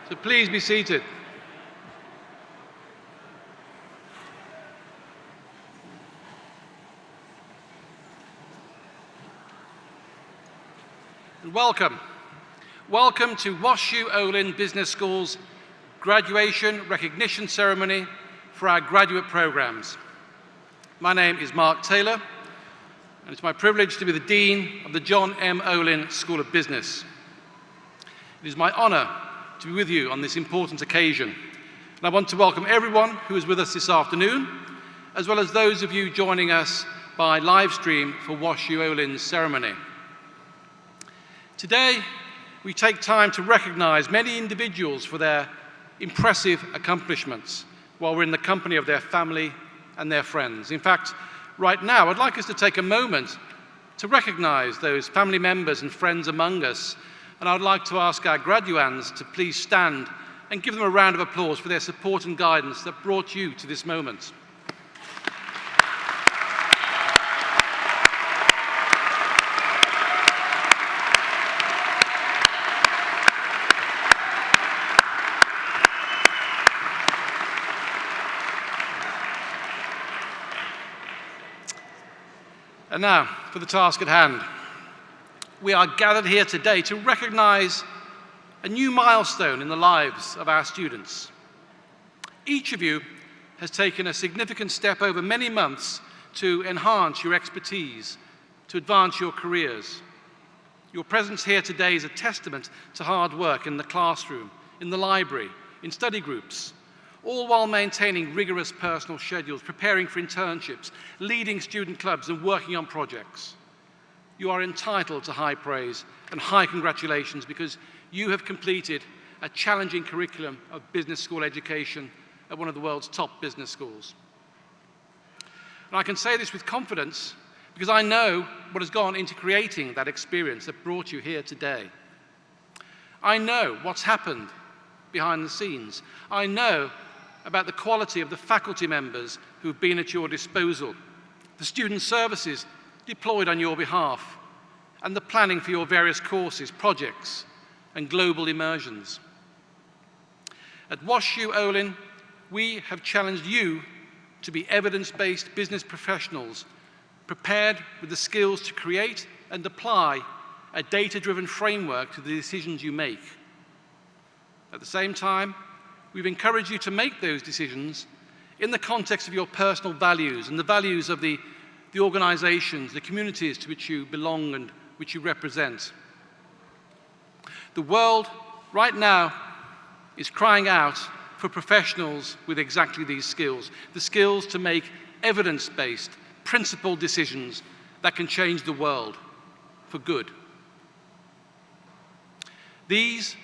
So please be seated. And welcome. Welcome to WashU Olin Business School's graduation recognition ceremony for our graduate programs. My name is Mark Taylor, and it's my privilege to be the Dean of the John M. Olin School of Business. It is my honor to be with you on this important occasion, and I want to welcome everyone who is with us this afternoon, as well as those of you joining us by live stream for WashU Olin's ceremony. Today, we take time to recognize many individuals for their impressive accomplishments while we're in the company of their family and their friends. In fact, right now, I'd like us to take a moment to recognize those family members and friends among us. And I'd like to ask our graduands to please stand and give them a round of applause for their support and guidance that brought you to this moment. And now, for the task at hand. We are gathered here today to recognize a new milestone in the lives of our students. Each of you has taken a significant step over many months to enhance your expertise, to advance your careers. Your presence here today is a testament to hard work in the classroom, in the library, in study groups, all while maintaining rigorous personal schedules, preparing for internships, leading student clubs, and working on projects. You are entitled to high praise and high congratulations because you have completed a challenging curriculum of business school education at one of the world's top business schools. And I can say this with confidence because I know what has gone into creating that experience that brought you here today. I know what's happened behind the scenes. I know about the quality of the faculty members who've been at your disposal, the student services deployed on your behalf, and the planning for your various courses, projects, and global immersions. At WashU Olin, we have challenged you to be evidence-based business professionals, prepared with the skills to create and apply a data-driven framework to the decisions you make. At the same time, we've encouraged you to make those decisions in the context of your personal values and the values of the organizations, the communities to which you belong and which you represent. The world right now is crying out for professionals with exactly these skills, the skills to make evidence-based, principled decisions that can change the world for good. These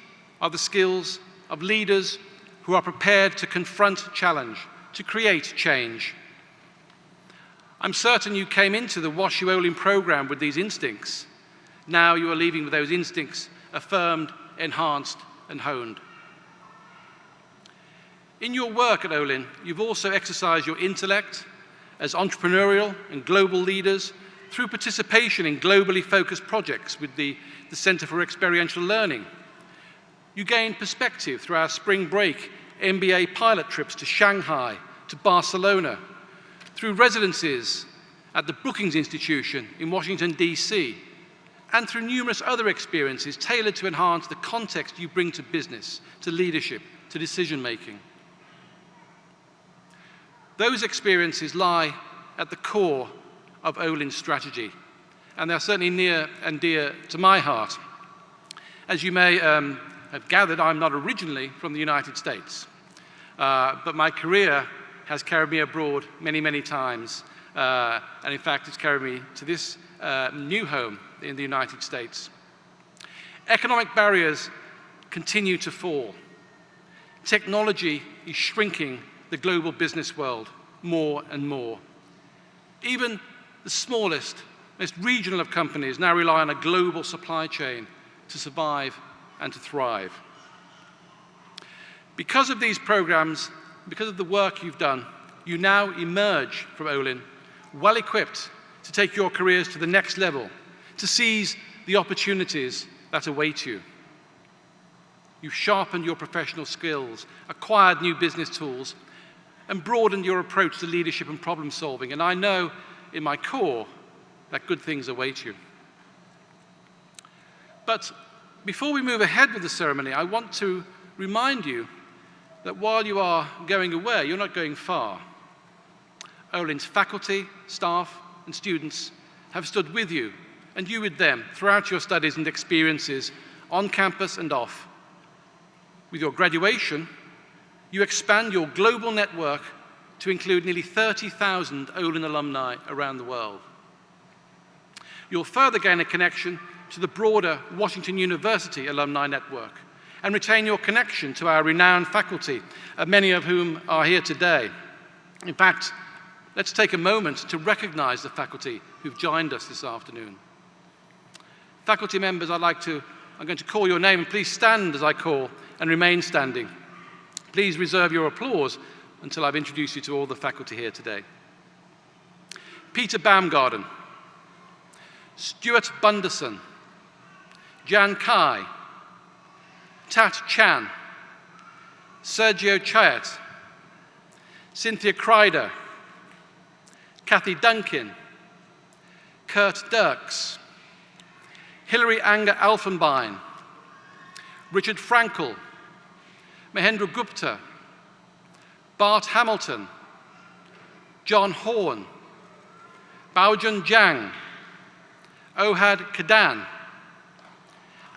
are the skills of leaders who are prepared to confront challenge, to create change. I'm certain you came into the WashU Olin program with these instincts. Now you are leaving with those instincts affirmed, enhanced, and honed. In your work at Olin, you've also exercised your intellect as entrepreneurial and global leaders through participation in globally focused projects with the Center for Experiential Learning. You gained perspective through our spring break MBA pilot trips to Shanghai, to Barcelona, through residencies at the Brookings Institution in Washington, D.C., and through numerous other experiences tailored to enhance the context you bring to business, to leadership, to decision-making. Those experiences lie at the core of Olin's strategy, and they're certainly near and dear to my heart. As you may have gathered, I'm not originally from the United States, but my career has carried me abroad many, many times. And in fact, it's carried me to this new home in the United States. Economic barriers continue to fall. Technology is shrinking the global business world more and more. Even the smallest, most regional of companies now rely on a global supply chain to survive and to thrive. Because of these programs, because of the work you've done, you now emerge from Olin well-equipped to take your careers to the next level, to seize the opportunities that await you. You've sharpened your professional skills, acquired new business tools, and broadened your approach to leadership and problem solving. And I know in my core that good things await you. But before we move ahead with the ceremony, I want to remind you that while you are going away, you're not going far. Olin's faculty, staff, and students have stood with you, and you with them, throughout your studies and experiences on campus and off. With your graduation, you expand your global network to include nearly 30,000 Olin alumni around the world. You'll further gain a connection to the broader Washington University alumni network and retain your connection to our renowned faculty, many of whom are here today. In fact, let's take a moment to recognize the faculty who've joined us this afternoon. Faculty members, I'm going to call your name, and please stand as I call and remain standing. Please reserve your applause until I've introduced you to all the faculty here today. Peter Baumgarten, Stuart Bunderson, Jan Kai, Tat Chan, Sergio Chayat, Cynthia Kreider, Kathy Duncan, Kurt Dirks, Hilary Anger Alfenbein, Richard Frankel, Mahendra Gupta, Bart Hamilton, John Horn, Baojun Jiang, Ohad Kadan,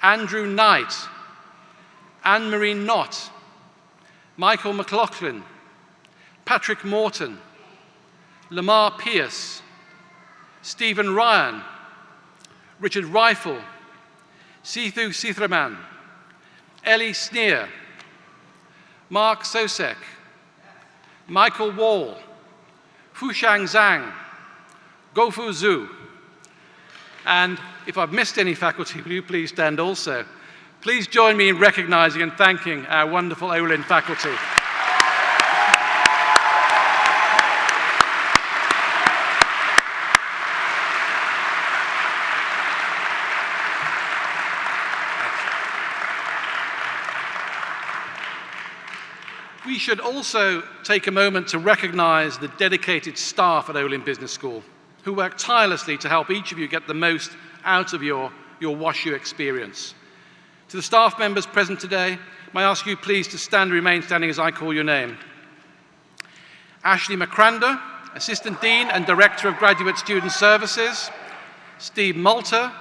Andrew Knight, Anne-Marie Knott, Michael McLaughlin, Patrick Morton, Lamar Pierce, Stephen Ryan, Richard Rifle, Sithu Sithraman, Ellie Sneer, Mark Sosek, Michael Wall, Fushang Zhang, Gofu Zhu. And if I've missed any faculty, will you please stand also? Please join me in recognizing and thanking our wonderful Olin faculty. We should also take a moment to recognize the dedicated staff at Olin Business School who work tirelessly to help each of you get the most out of your WashU experience. To the staff members present today, may I ask you please to stand and remain standing as I call your name. Ashley McCrander, Assistant Dean and Director of Graduate Student Services. Steve Malter,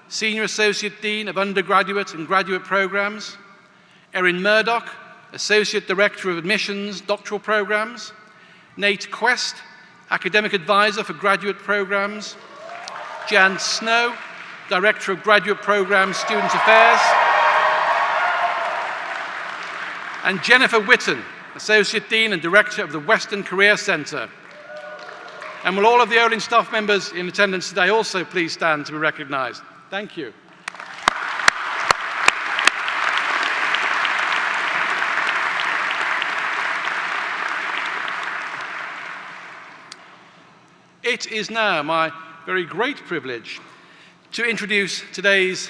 Senior Associate Dean of Undergraduate and Graduate Programs. Erin Murdoch, Associate Director of Admissions Doctoral Programs. Nate Quest, Academic Advisor for Graduate Programs. Jan Snow, Director of Graduate Programs Student Affairs. And Jennifer Witten, Associate Dean and Director of the Western Career Center. And will all of the Olin staff members in attendance today also please stand to be recognized? Thank you. It is now my very great privilege to introduce today's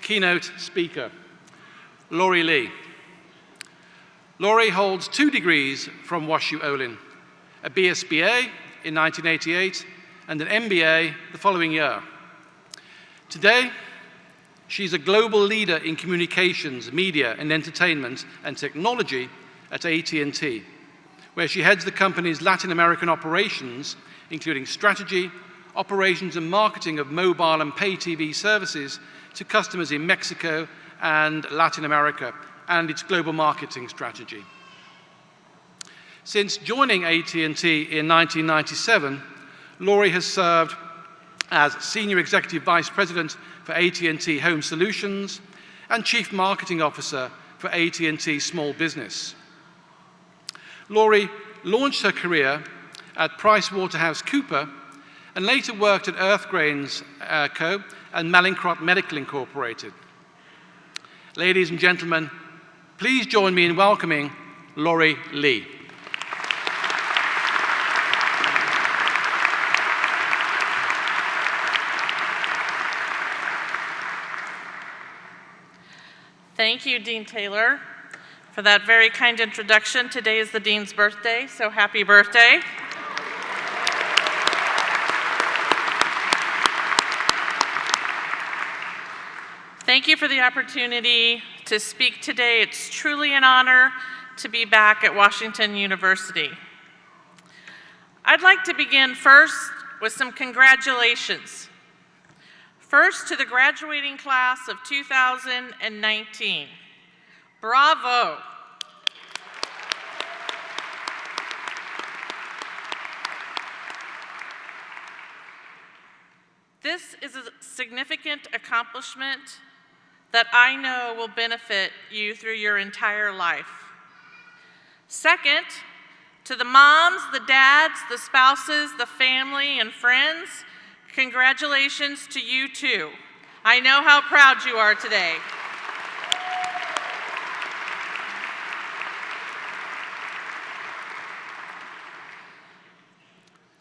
keynote speaker, Laurie Lee. Laurie holds 2 degrees from WashU Olin, a BSBA in 1988 and an MBA the following year. Today, she's a global leader in communications, media, and entertainment and technology at AT&T, where she heads the company's Latin American operations, including strategy, operations and marketing of mobile and pay TV services to customers in Mexico and Latin America, and its global marketing strategy. Since joining AT&T in 1997, Laurie has served as Senior Executive Vice President for AT&T Home Solutions and Chief Marketing Officer for AT&T Small Business. Laurie launched her career at PricewaterhouseCoopers and later worked at Earthgrains Co. and Mallinckrodt Medical Incorporated. Ladies and gentlemen, please join me in welcoming Laurie Lee. Thank thank you, Dean Taylor, for that very kind introduction. Today is the Dean's birthday, so happy birthday. Thank you for the opportunity to speak today. It's truly an honor to be back at Washington University. I'd like to begin first with some congratulations. First, to the graduating class of 2019. Bravo. This is a significant accomplishment that I know will benefit you through your entire life. Second, to the moms, the dads, the spouses, the family, and friends, congratulations to you too. I know how proud you are today.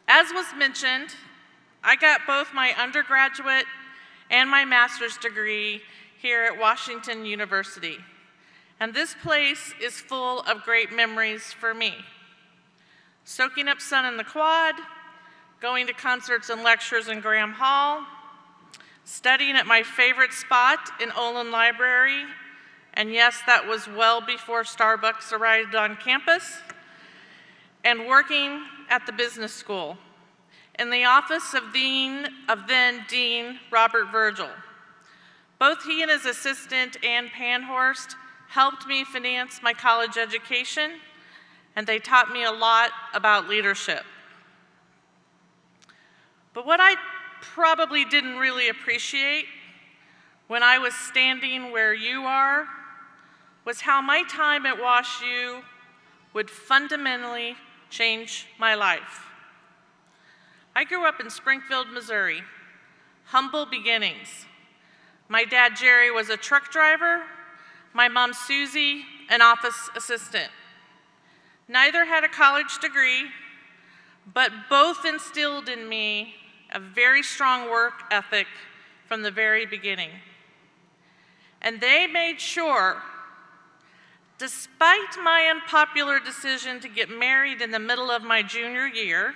As was mentioned, I got both my undergraduate and my master's degree here at Washington University. And this place is full of great memories for me. Soaking up sun in the quad, going to concerts and lectures in Graham Hall, studying at my favorite spot in Olin Library, and yes, that was well before Starbucks arrived on campus, and working at the business school in the office of then Dean Robert Virgil. Both he and his assistant, Ann Panhorst, helped me finance my college education, and they taught me a lot about leadership. But what I probably didn't really appreciate when I was standing where you are was how my time at WashU would fundamentally change my life. I grew up in Springfield, Missouri, humble beginnings. My dad, Jerry, was a truck driver. My mom, Susie, an office assistant. Neither had a college degree, but both instilled in me a very strong work ethic from the very beginning. And they made sure, despite my unpopular decision to get married in the middle of my junior year,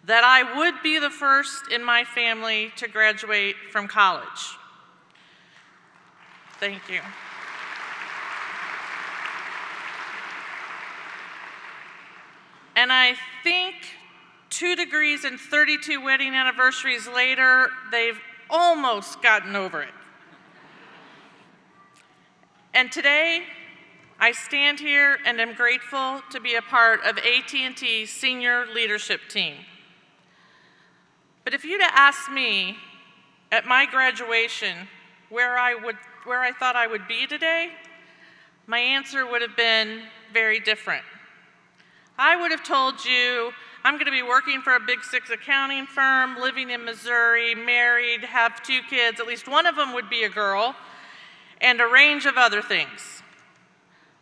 that I would be the first in my family to graduate from college. Thank you. And I think 2 degrees and 32 wedding anniversaries later, they've almost gotten over it. And today, I stand here and am grateful to be a part of AT&T's senior leadership team. But if you'd have asked me at my graduation where I thought I would be today, my answer would have been very different. I would have told you I'm going to be working for a Big 6 accounting firm, living in Missouri, married, have 2 kids, at least one of them would be a girl, and a range of other things.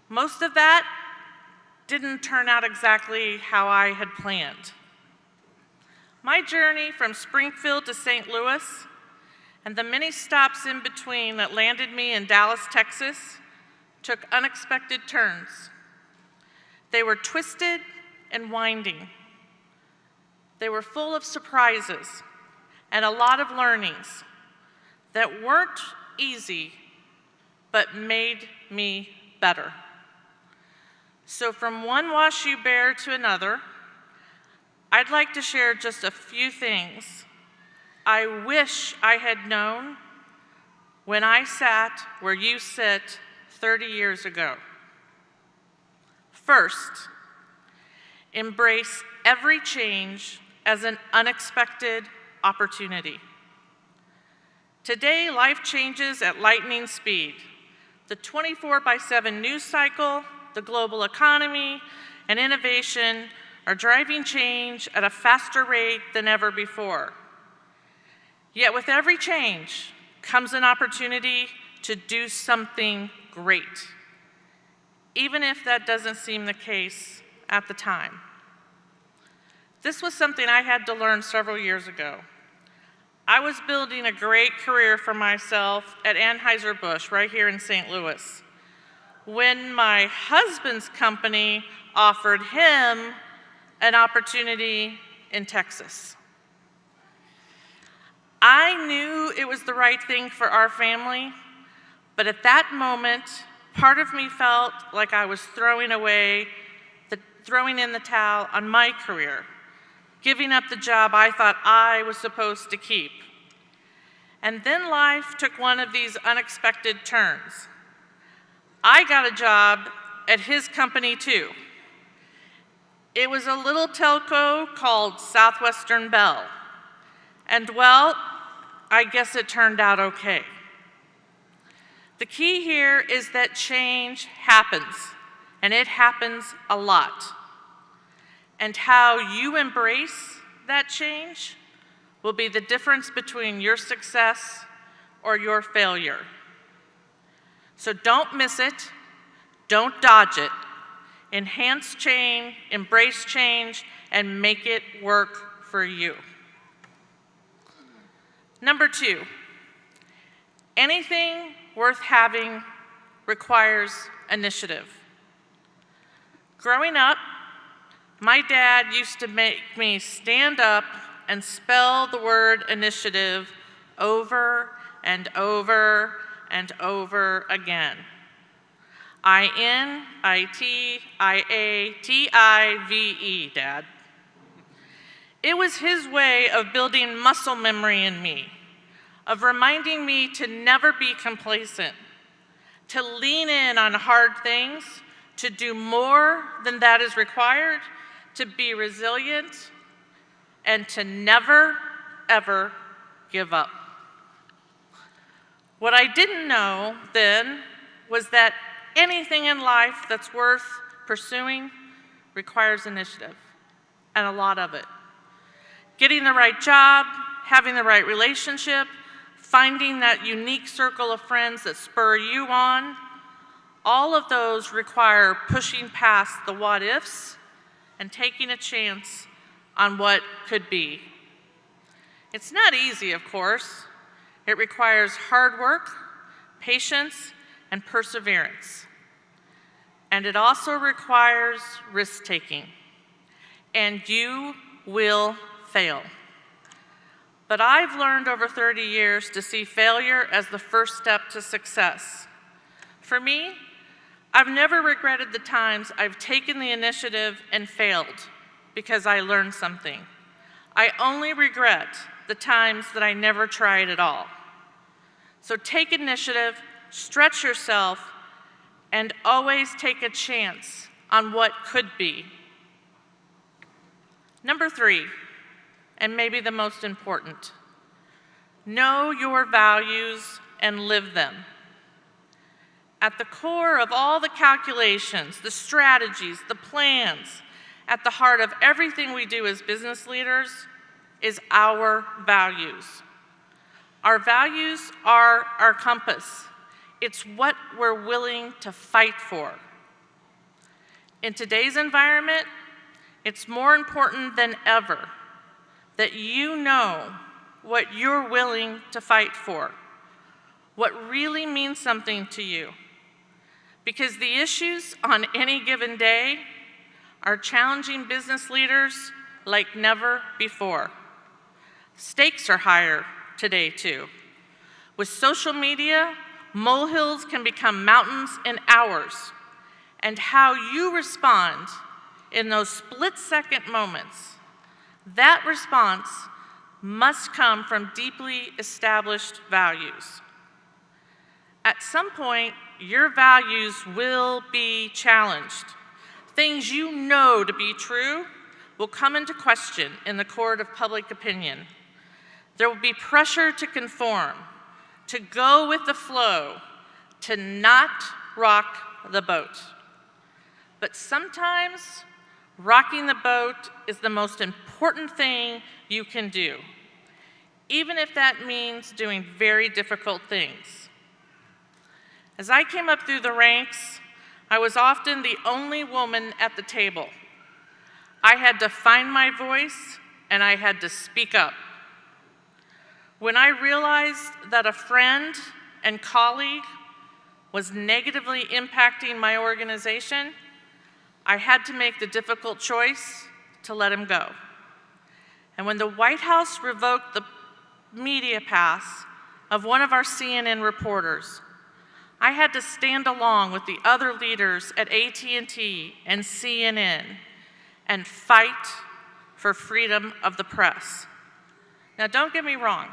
Most of that didn't turn out exactly how I had planned. My journey from Springfield to St. Louis and the many stops in between that landed me in Dallas, Texas, took unexpected turns. They were twisted and winding. They were full of surprises and a lot of learnings that weren't easy, but made me better. So from one WashU bear to another, I'd like to share just a few things I wish I had known when I sat where you sit 30 years ago. First, embrace every change as an unexpected opportunity. Today, life changes at lightning speed. The 24/7 news cycle, the global economy, and innovation are driving change at a faster rate than ever before. Yet with every change comes an opportunity to do something great, even if that doesn't seem the case at the time. This was something I had to learn several years ago. I was building a great career for myself at Anheuser-Busch right here in St. Louis when my husband's company offered him an opportunity in Texas. I knew it was the right thing for our family, but at that moment, part of me felt like I was throwing in the towel on my career, giving up the job I thought I was supposed to keep. And then life took one of these unexpected turns. I got a job at his company too. It was a little telco called Southwestern Bell. And well, I guess it turned out okay. The key here is that change happens, and it happens a lot. And how you embrace that change will be the difference between your success or your failure. So don't miss it, don't dodge it. Enhance change, embrace change, and make it work for you. Number 2, anything worth having requires initiative. Growing up, my dad used to make me stand up and spell the word initiative over and over and over again. I-N-I-T-I-A-T-I-V-E, Dad. It was his way of building muscle memory in me, of reminding me to never be complacent, to lean in on hard things, to do more than that is required, to be resilient, and to never, ever give up. What I didn't know then was that anything in life that's worth pursuing requires initiative, and a lot of it. Getting the right job, having the right relationship, finding that unique circle of friends that spur you on, all of those require pushing past the what-ifs and taking a chance on what could be. It's not easy, of course. It requires hard work, patience, and perseverance. And it also requires risk-taking. And you will fail. But I've learned over 30 years to see failure as the first step to success. For me, I've never regretted the times I've taken the initiative and failed because I learned something. I only regret the times that I never tried at all. So take initiative, stretch yourself, and always take a chance on what could be. Number 3, and maybe the most important, know your values and live them. At the core of all the calculations, the strategies, the plans, at the heart of everything we do as business leaders is our values. Our values are our compass. It's what we're willing to fight for. In today's environment, it's more important than ever that you know what you're willing to fight for, what really means something to you. Because the issues on any given day are challenging business leaders like never before. Stakes are higher today, too. With social media, molehills can become mountains in hours, and how you respond in those split-second moments, that response must come from deeply established values. At some point, your values will be challenged. Things you know to be true will come into question in the court of public opinion. There will be pressure to conform, to go with the flow, to not rock the boat. But sometimes, rocking the boat is the most important thing you can do, even if that means doing very difficult things. As I came up through the ranks, I was often the only woman at the table. I had to find my voice, and I had to speak up. When I realized that a friend and colleague was negatively impacting my organization, I had to make the difficult choice to let him go. And when the White House revoked the media pass of one of our CNN reporters, I had to stand along with the other leaders at AT&T and CNN and fight for freedom of the press. Now, don't get me wrong.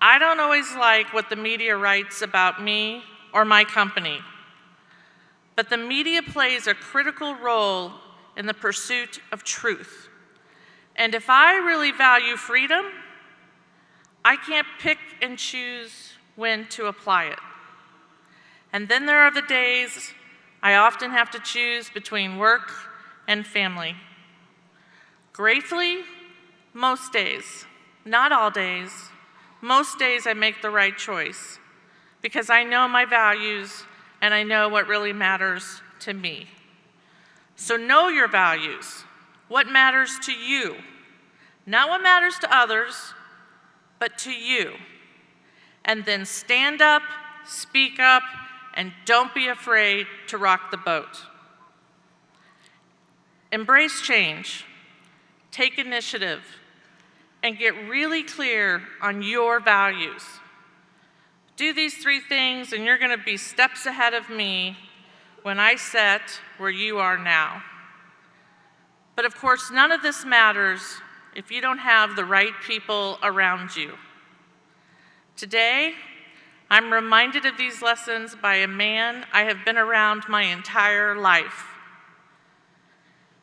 I don't always like what the media writes about me or my company, but the media plays a critical role in the pursuit of truth. And if I really value freedom, I can't pick and choose when to apply it. And then there are the days I often have to choose between work and family. Gratefully, most days, not all days, most days I make the right choice because I know my values and I know what really matters to me. So know your values, what matters to you, not what matters to others, but to you. And then stand up, speak up, and don't be afraid to rock the boat. Embrace change, take initiative, and get really clear on your values. Do these 3 things and you're going to be steps ahead of me when I set where you are now. But of course, none of this matters if you don't have the right people around you. Today, I'm reminded of these lessons by a man I have been around my entire life,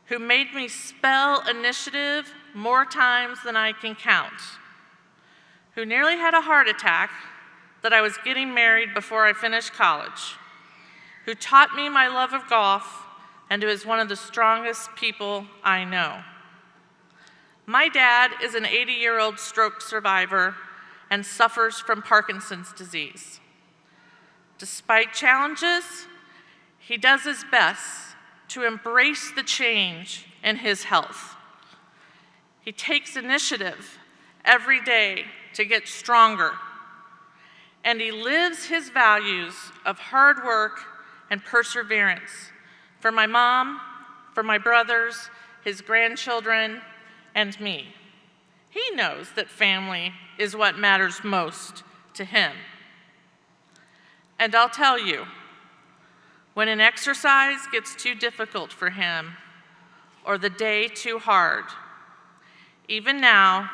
who made me spell initiative more times than I can count, who nearly had a heart attack that I was getting married before I finished college, who taught me my love of golf, and who is one of the strongest people I know. My dad is an 80-year-old stroke survivor and suffers from Parkinson's disease. Despite challenges, he does his best to embrace the change in his health. He takes initiative every day to get stronger, and he lives his values of hard work and perseverance for my mom, for my brothers, his grandchildren, and me. He knows that family is what matters most to him. And I'll tell you, when an exercise gets too difficult for him or the day too hard, even now,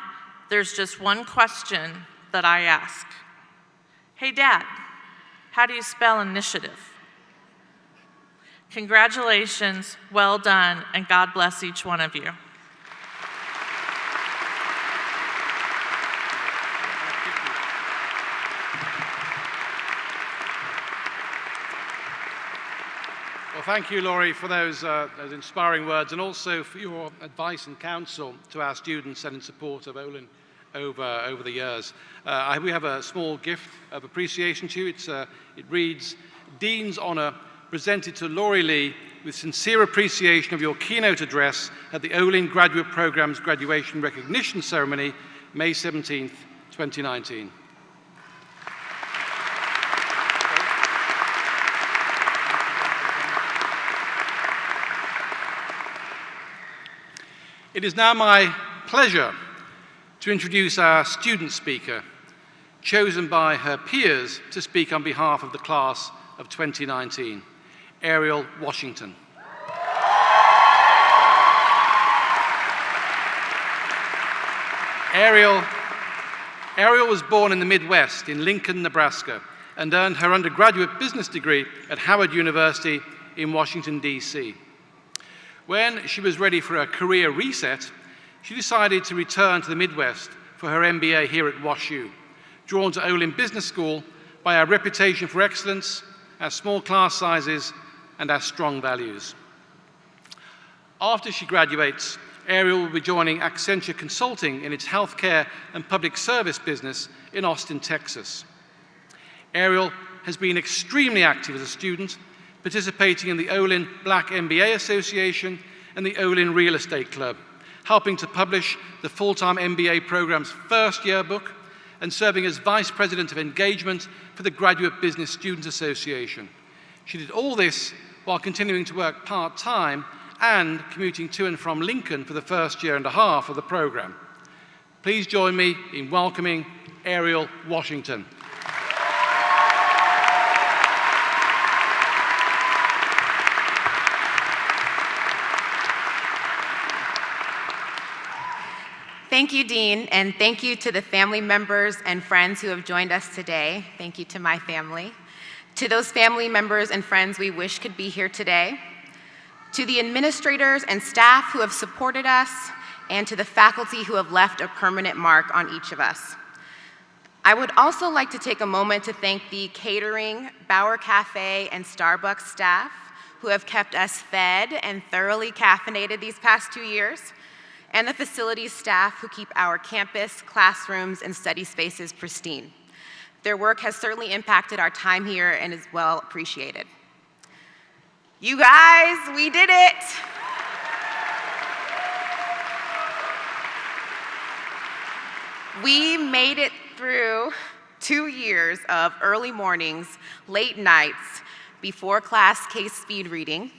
there's just one question that I ask. Hey, Dad, how do you spell initiative? Congratulations, well done, and God bless each one of you. Well, thank you, Laurie, for those inspiring words, and also for your advice and counsel to our students and in support of Olin over the years. We have a small gift of appreciation to you. It reads, Dean's Honor presented to Laurie Lee with sincere appreciation of your keynote address at the Olin Graduate Program's Graduation Recognition Ceremony, May 17th, 2019. It is now my pleasure to introduce our student speaker, chosen by her peers to speak on behalf of the class of 2019, Ariel Washington. Ariel was born in the Midwest in Lincoln, Nebraska, and earned her undergraduate business degree at Howard University in Washington, D.C. When she was ready for a career reset, she decided to return to the Midwest for her MBA here at WashU, drawn to Olin Business School by our reputation for excellence, our small class sizes, and our strong values. After she graduates, Ariel will be joining Accenture Consulting in its healthcare and public service business in Austin, Texas. Ariel has been extremely active as a student, participating in the Olin Black MBA Association and the Olin Real Estate Club, helping to publish the full-time MBA program's first yearbook and serving as Vice President of Engagement for the Graduate Business Students Association. She did all this while continuing to work part-time and commuting to and from Lincoln for the first year and a half of the program. Please join me in welcoming Ariel Washington. Thank you, Dean, and thank you to the family members and friends who have joined us today. Thank you to my family. To those family members and friends we wish could be here today. To the administrators and staff who have supported us, and to the faculty who have left a permanent mark on each of us. I would also like to take a moment to thank the catering, Bauer Cafe, and Starbucks staff who have kept us fed and thoroughly caffeinated these past 2 years, and the facilities staff who keep our campus, classrooms, and study spaces pristine. Their work has certainly impacted our time here and is well appreciated. You guys, we did it! We made it through 2 years of early mornings, late nights, before class case speed reading,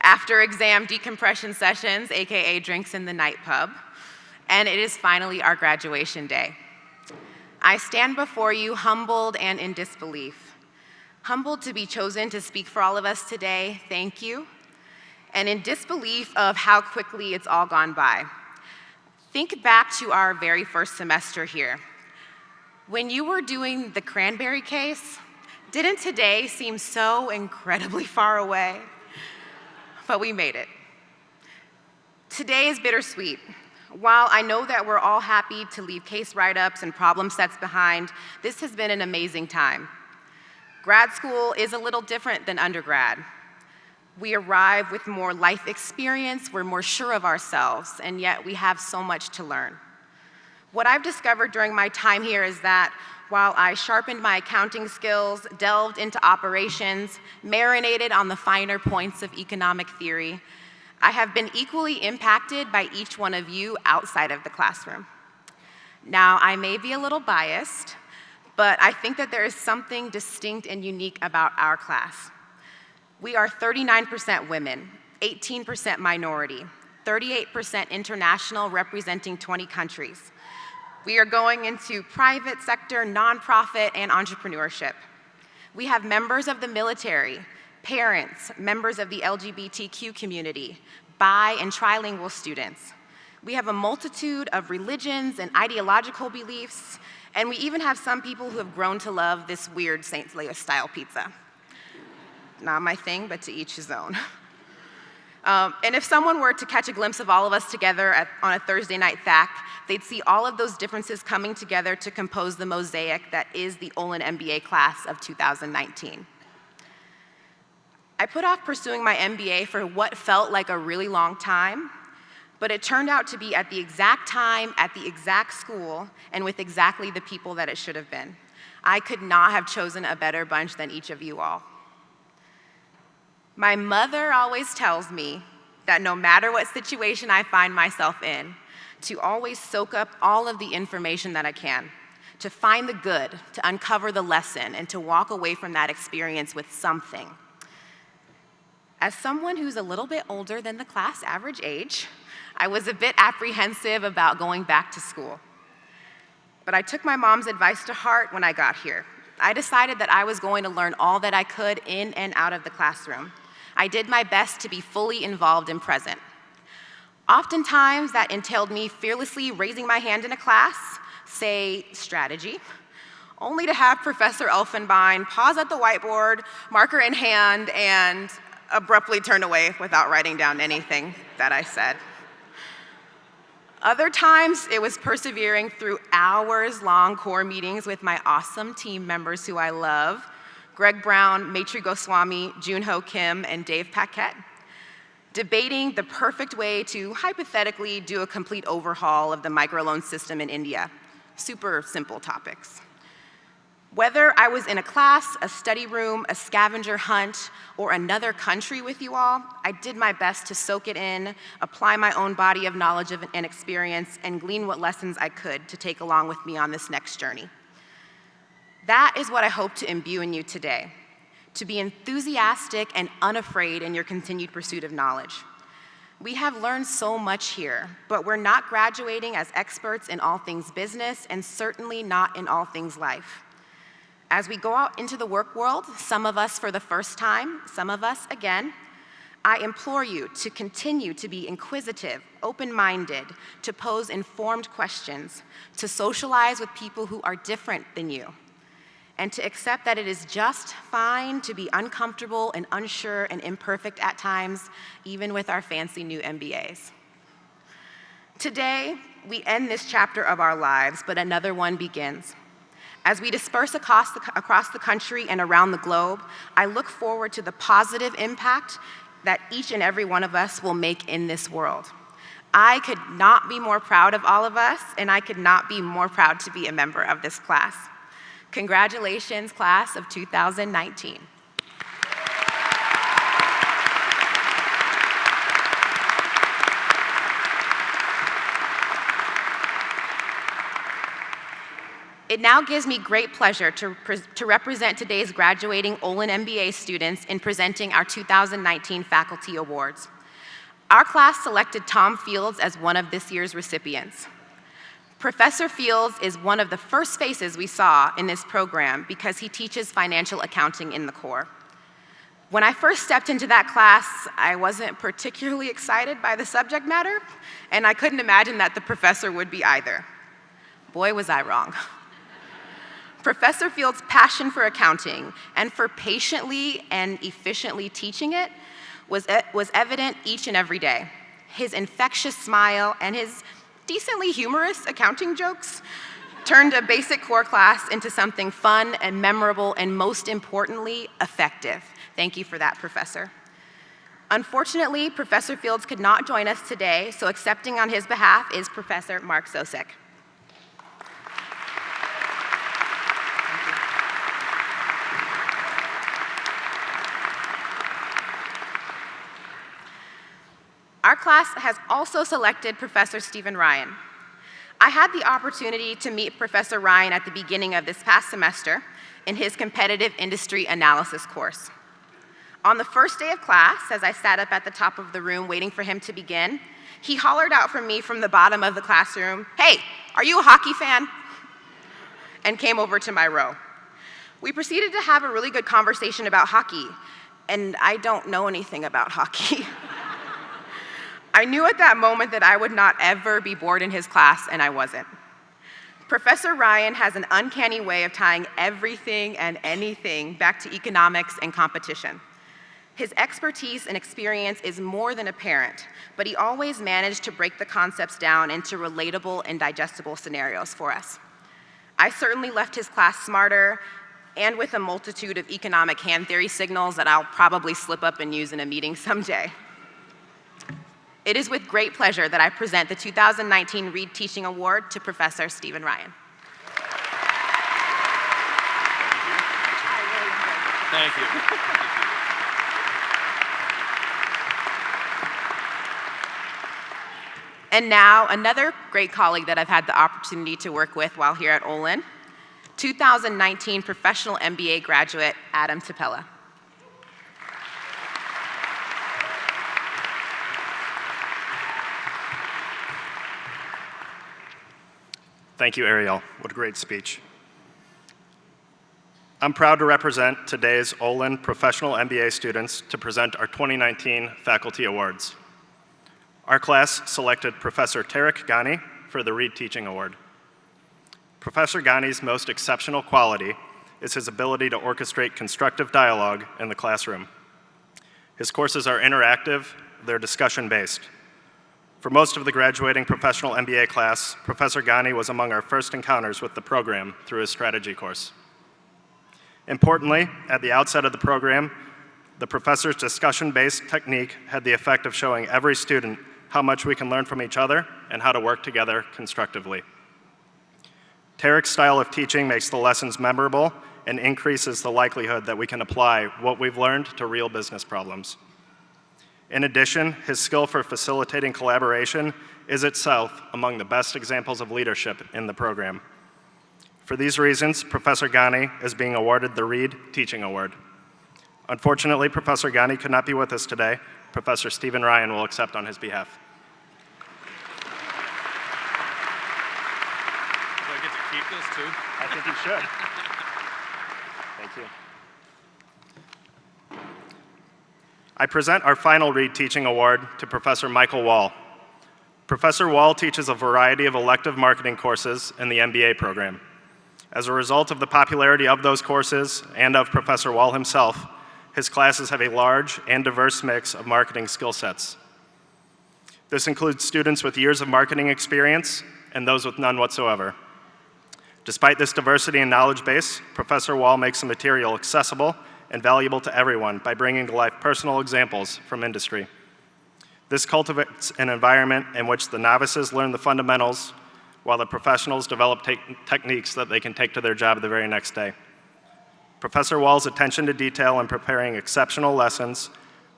after exam decompression sessions, AKA drinks in the night pub, and it is finally our graduation day. I stand before you humbled and in disbelief. Humbled to be chosen to speak for all of us today, thank you, and in disbelief of how quickly it's all gone by. Think back to our very first semester here. When you were doing the cranberry case, didn't today seem so incredibly far away? But we made it. Today is bittersweet. While I know that we're all happy to leave case write-ups and problem sets behind, this has been an amazing time. Grad school is a little different than undergrad. We arrive with more life experience, we're more sure of ourselves, and yet we have so much to learn. What I've discovered during my time here is that while I sharpened my accounting skills, delved into operations, marinated on the finer points of economic theory, I have been equally impacted by each one of you outside of the classroom. Now, I may be a little biased, but I think that there is something distinct and unique about our class. We are 39% women, 18% minority, 38% international, representing 20 countries. We are going into private sector, nonprofit, and entrepreneurship. We have members of the military, parents, members of the LGBTQ community, bi and trilingual students. We have a multitude of religions and ideological beliefs, and we even have some people who have grown to love this weird St. Louis-style pizza. Not my thing, but to each his own. And if someone were to catch a glimpse of all of us together on a Thursday night THAC, they'd see all of those differences coming together to compose the mosaic that is the Olin MBA class of 2019. I put off pursuing my MBA for what felt like a really long time, but it turned out to be at the exact time, at the exact school, and with exactly the people that it should have been. I could not have chosen a better bunch than each of you all. My mother always tells me that no matter what situation I find myself in, to always soak up all of the information that I can, to find the good, to uncover the lesson, and to walk away from that experience with something. As someone who's a little bit older than the class average age, I was a bit apprehensive about going back to school. But I took my mom's advice to heart when I got here. I decided that I was going to learn all that I could in and out of the classroom. I did my best to be fully involved and present. Oftentimes, that entailed me fearlessly raising my hand in a class, say strategy, only to have Professor Elfenbein pause at the whiteboard, marker in hand, and abruptly turn away without writing down anything that I said. Other times, it was persevering through hours-long core meetings with my awesome team members who I love, Greg Brown, Maitri Goswami, Junho Kim, and Dave Paquette, debating the perfect way to hypothetically do a complete overhaul of the microloan system in India. Super simple topics. Whether I was in a class, a study room, a scavenger hunt, or another country with you all, I did my best to soak it in, apply my own body of knowledge and experience, and glean what lessons I could to take along with me on this next journey. That is what I hope to imbue in you today, to be enthusiastic and unafraid in your continued pursuit of knowledge. We have learned so much here, but we're not graduating as experts in all things business, and certainly not in all things life. As we go out into the work world, some of us for the first time, some of us again, I implore you to continue to be inquisitive, open-minded, to pose informed questions, to socialize with people who are different than you, and to accept that it is just fine to be uncomfortable and unsure and imperfect at times, even with our fancy new MBAs. Today, we end this chapter of our lives, but another one begins. As we disperse across the country and around the globe, I look forward to the positive impact that each and every one of us will make in this world. I could not be more proud of all of us, and I could not be more proud to be a member of this class. Congratulations, class of 2019. It now gives me great pleasure to represent today's graduating Olin MBA students in presenting our 2019 Faculty Awards. Our class selected Tom Fields as one of this year's recipients. Professor Fields is one of the first faces we saw in this program because he teaches financial accounting in the core. When I first stepped into that class, I wasn't particularly excited by the subject matter, and I couldn't imagine that the professor would be either. Boy, was I wrong. Professor Fields' passion for accounting and for patiently and efficiently teaching it was evident each and every day. His infectious smile and his decently humorous accounting jokes turned a basic core class into something fun and memorable and, most importantly, effective. Thank you for that, Professor. Unfortunately, Professor Fields could not join us today, so accepting on his behalf is Professor Mark Sosek. Our class has also selected Professor Stephen Ryan. I had the opportunity to meet Professor Ryan at the beginning of this past semester in his competitive industry analysis course. On the first day of class, as I sat up at the top of the room waiting for him to begin, he hollered out from me from the bottom of the classroom, "Hey, are you a hockey fan?" and came over to my row. We proceeded to have a really good conversation about hockey, and I don't know anything about hockey. I knew at that moment that I would not ever be bored in his class, and I wasn't. Professor Ryan has an uncanny way of tying everything and anything back to economics and competition. His expertise and experience is more than apparent, but he always managed to break the concepts down into relatable and digestible scenarios for us. I certainly left his class smarter and with a multitude of economic hand theory signals that I'll probably slip up and use in a meeting someday. It is with great pleasure that I present the 2019 Reed Teaching Award to Professor Stephen Ryan. Thank you. And now, another great colleague that I've had the opportunity to work with while here at Olin, 2019 Professional MBA graduate, Adam Tapella. Thank you, Ariel. What a great speech. I'm proud to represent today's Olin Professional MBA students to present our 2019 Faculty Awards. Our class selected Professor Tarek Ghani for the Reed Teaching Award. Professor Ghani's most exceptional quality is his ability to orchestrate constructive dialogue in the classroom. His courses are interactive, they're discussion-based. For most of the graduating professional MBA class, Professor Ghani was among our first encounters with the program through his strategy course. Importantly, at the outset of the program, the professor's discussion-based technique had the effect of showing every student how much we can learn from each other and how to work together constructively. Tarek's style of teaching makes the lessons memorable and increases the likelihood that we can apply what we've learned to real business problems. In addition, his skill for facilitating collaboration is itself among the best examples of leadership in the program. For these reasons, Professor Ghani is being awarded the Reed Teaching Award. Unfortunately, Professor Ghani could not be with us today. Professor Stephen Ryan will accept on his behalf. Do I get to keep this too? I think you should. Thank you. I present our final Reed Teaching Award to Professor Michael Wall. Professor Wall teaches a variety of elective marketing courses in the MBA program. As a result of the popularity of those courses and of Professor Wall himself, his classes have a large and diverse mix of marketing skill sets. This includes students with years of marketing experience and those with none whatsoever. Despite this diversity in knowledge base, Professor Wall makes the material accessible and valuable to everyone by bringing to life personal examples from industry. This cultivates an environment in which the novices learn the fundamentals while the professionals develop techniques that they can take to their job the very next day. Professor Wall's attention to detail in preparing exceptional lessons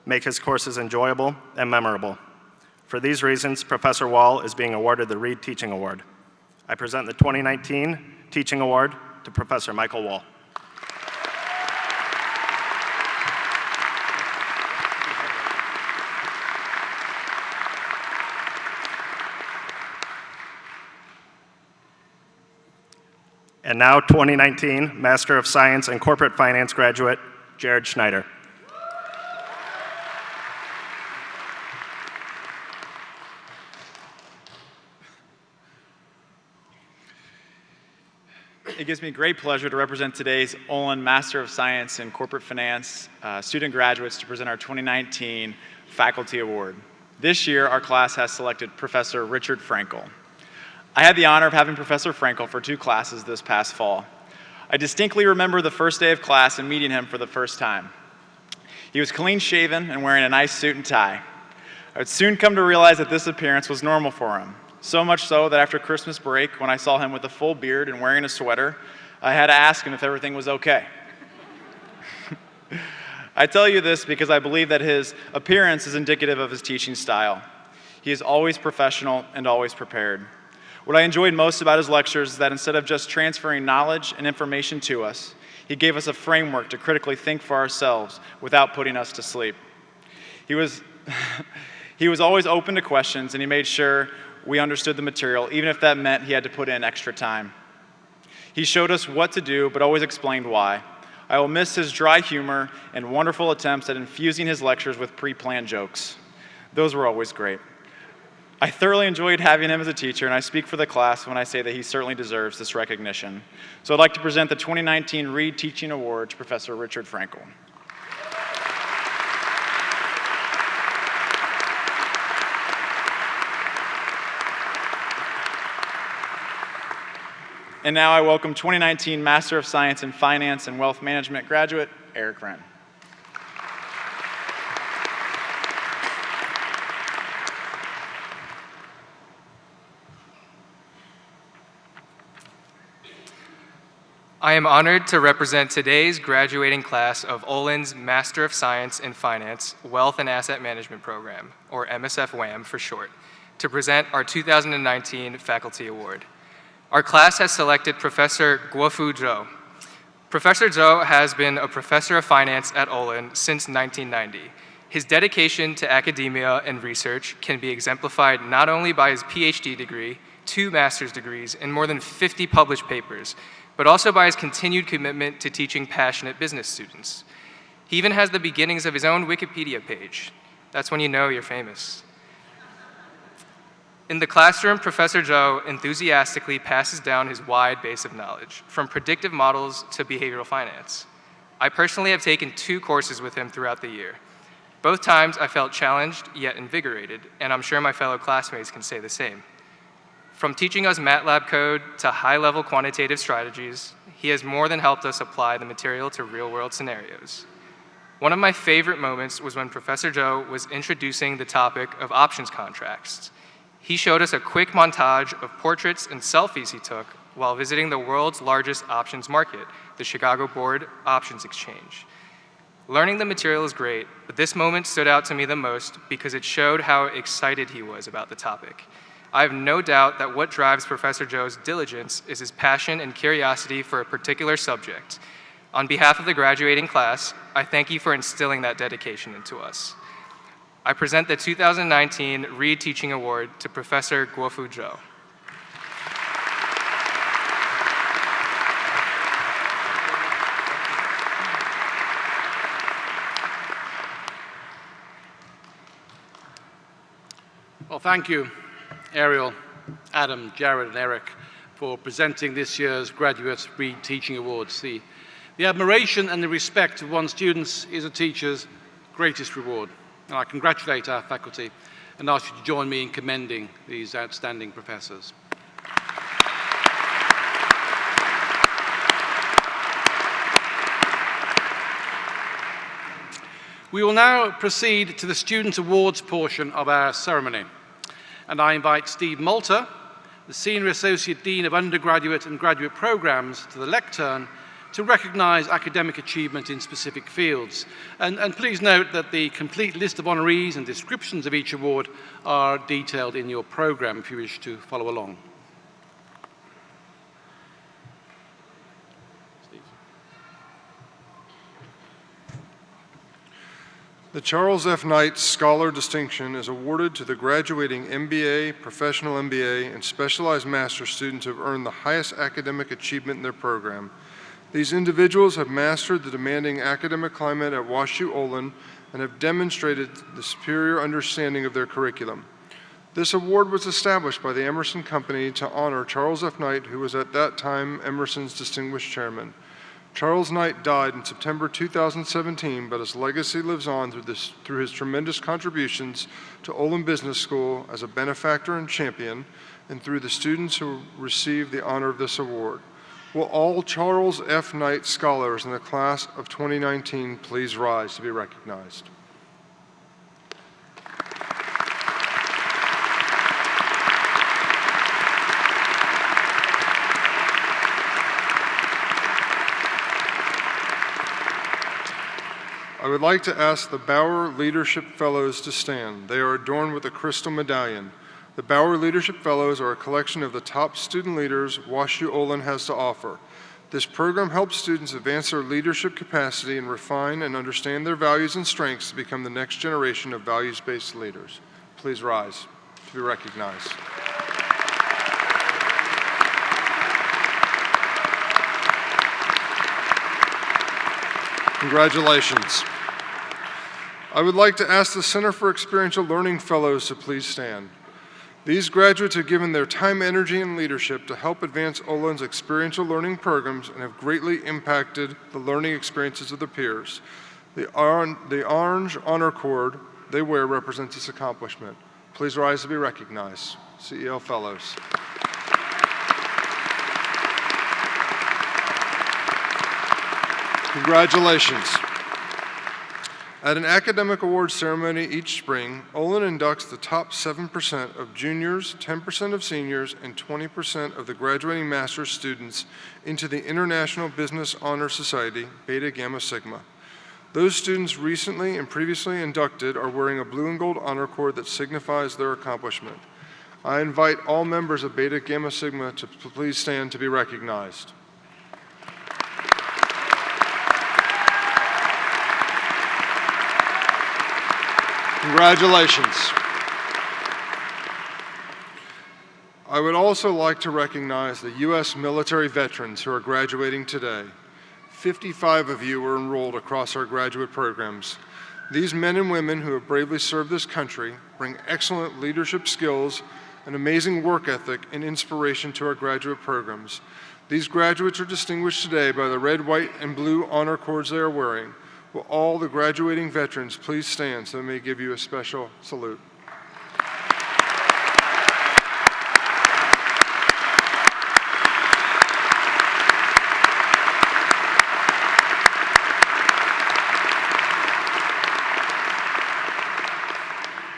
make his courses enjoyable and memorable. For these reasons, Professor Wall is being awarded the Reed Teaching Award. I present the 2019 Teaching Award to Professor Michael Wall. And now, 2019 Master of Science in Corporate Finance graduate, Jared Schneider. It gives me great pleasure to represent today's Olin Master of Science in Corporate Finance student graduates to present our 2019 Faculty Award. This year, our class has selected Professor Richard Frankel. I had the honor of having Professor Frankel for 2 classes this past fall. I distinctly remember the first day of class and meeting him for the first time. He was clean-shaven and wearing a nice suit and tie. I would soon come to realize that this appearance was normal for him. So much so that after Christmas break, when I saw him with a full beard and wearing a sweater, I had to ask him if everything was okay. I tell you this because I believe that his appearance is indicative of his teaching style. He is always professional and always prepared. What I enjoyed most about his lectures is that instead of just transferring knowledge and information to us, he gave us a framework to critically think for ourselves without putting us to sleep. He was always open to questions, and he made sure we understood the material, even if that meant he had to put in extra time. He showed us what to do, but always explained why. I will miss his dry humor and wonderful attempts at infusing his lectures with pre-planned jokes. Those were always great. I thoroughly enjoyed having him as a teacher, and I speak for the class when I say that he certainly deserves this recognition. So I'd like to present the 2019 Reed Teaching Award to Professor Richard Frankel. And now I welcome 2019 Master of Science in Finance and Wealth Management graduate, Eric Wren. I am honored to represent today's graduating class of Olin's Master of Science in Finance, Wealth and Asset Management program, or MSF-WAM for short, to present our 2019 Faculty Award. Our class has selected Professor Guofu Zhou. Professor Zhou has been a professor of finance at Olin since 1990. His dedication to academia and research can be exemplified not only by his PhD degree, 2 master's degrees, and more than 50 published papers, but also by his continued commitment to teaching passionate business students. He even has the beginnings of his own Wikipedia page. That's when you know you're famous. In the classroom, Professor Zhou enthusiastically passes down his wide base of knowledge, from predictive models to behavioral finance. I personally have taken 2 courses with him throughout the year. Both times I felt challenged yet invigorated, and I'm sure my fellow classmates can say the same. From teaching us MATLAB code to high-level quantitative strategies, he has more than helped us apply the material to real-world scenarios. One of my favorite moments was when Professor Zhou was introducing the topic of options contracts. He showed us a quick montage of portraits and selfies he took while visiting the world's largest options market, the Chicago Board Options Exchange. Learning the material is great, but this moment stood out to me the most because it showed how excited he was about the topic. I have no doubt that what drives Professor Joe's diligence is his passion and curiosity for a particular subject. On behalf of the graduating class, I thank you for instilling that dedication into us. I present the 2019 Reed Teaching Award to Professor Guofu Zhou. Well, thank you, Ariel, Adam, Jared, and Eric, for presenting this year's Graduate Reed Teaching Awards. The admiration and the respect of one's students is a teacher's greatest reward. And I congratulate our faculty and ask you to join me in commending these outstanding professors. We will now proceed to the Student Awards portion of our ceremony. And I invite Steve Malta, the Senior Associate Dean of Undergraduate and Graduate Programs, to the lectern to recognize academic achievement in specific fields. And please note that the complete list of honorees and descriptions of each award are detailed in your program if you wish to follow along. Steve. The Charles F. Knight Scholar Distinction is awarded to the graduating MBA, Professional MBA, and Specialized Master students who have earned the highest academic achievement in their program. These individuals have mastered the demanding academic climate at WashU Olin and have demonstrated the superior understanding of their curriculum. This award was established by the Emerson Company to honor Charles F. Knight, who was at that time Emerson's distinguished chairman. Charles Knight died in September 2017, but his legacy lives on through his tremendous contributions to Olin Business School as a benefactor and champion, and through the students who received the honor of this award. Will all Charles F. Knight scholars in the class of 2019 please rise to be recognized? I would like to ask the Bauer Leadership Fellows to stand. They are adorned with a crystal medallion. The Bauer Leadership Fellows are a collection of the top student leaders WashU Olin has to offer. This program helps students advance their leadership capacity and refine and understand their values and strengths to become the next generation of values-based leaders. Please rise to be recognized. Congratulations. I would like to ask the Center for Experiential Learning Fellows to please stand. These graduates have given their time, energy, and leadership to help advance Olin's experiential learning programs and have greatly impacted the learning experiences of their peers. The orange honor cord they wear represents this accomplishment. Please rise to be recognized. CEL Fellows. Congratulations. At an academic awards ceremony each spring, Olin inducts the top 7% of juniors, 10% of seniors, and 20% of the graduating master's students into the International Business Honor Society, Beta Gamma Sigma. Those students recently and previously inducted are wearing a blue and gold honor cord that signifies their accomplishment. I invite all members of Beta Gamma Sigma to please stand to be recognized. Congratulations. I would also like to recognize the U.S. military veterans who are graduating today. 55 of you were enrolled across our graduate programs. These men and women who have bravely served this country bring excellent leadership skills, an amazing work ethic, and inspiration to our graduate programs. These graduates are distinguished today by the red, white, and blue honor cords they are wearing. Will all the graduating veterans please stand so they may give you a special salute.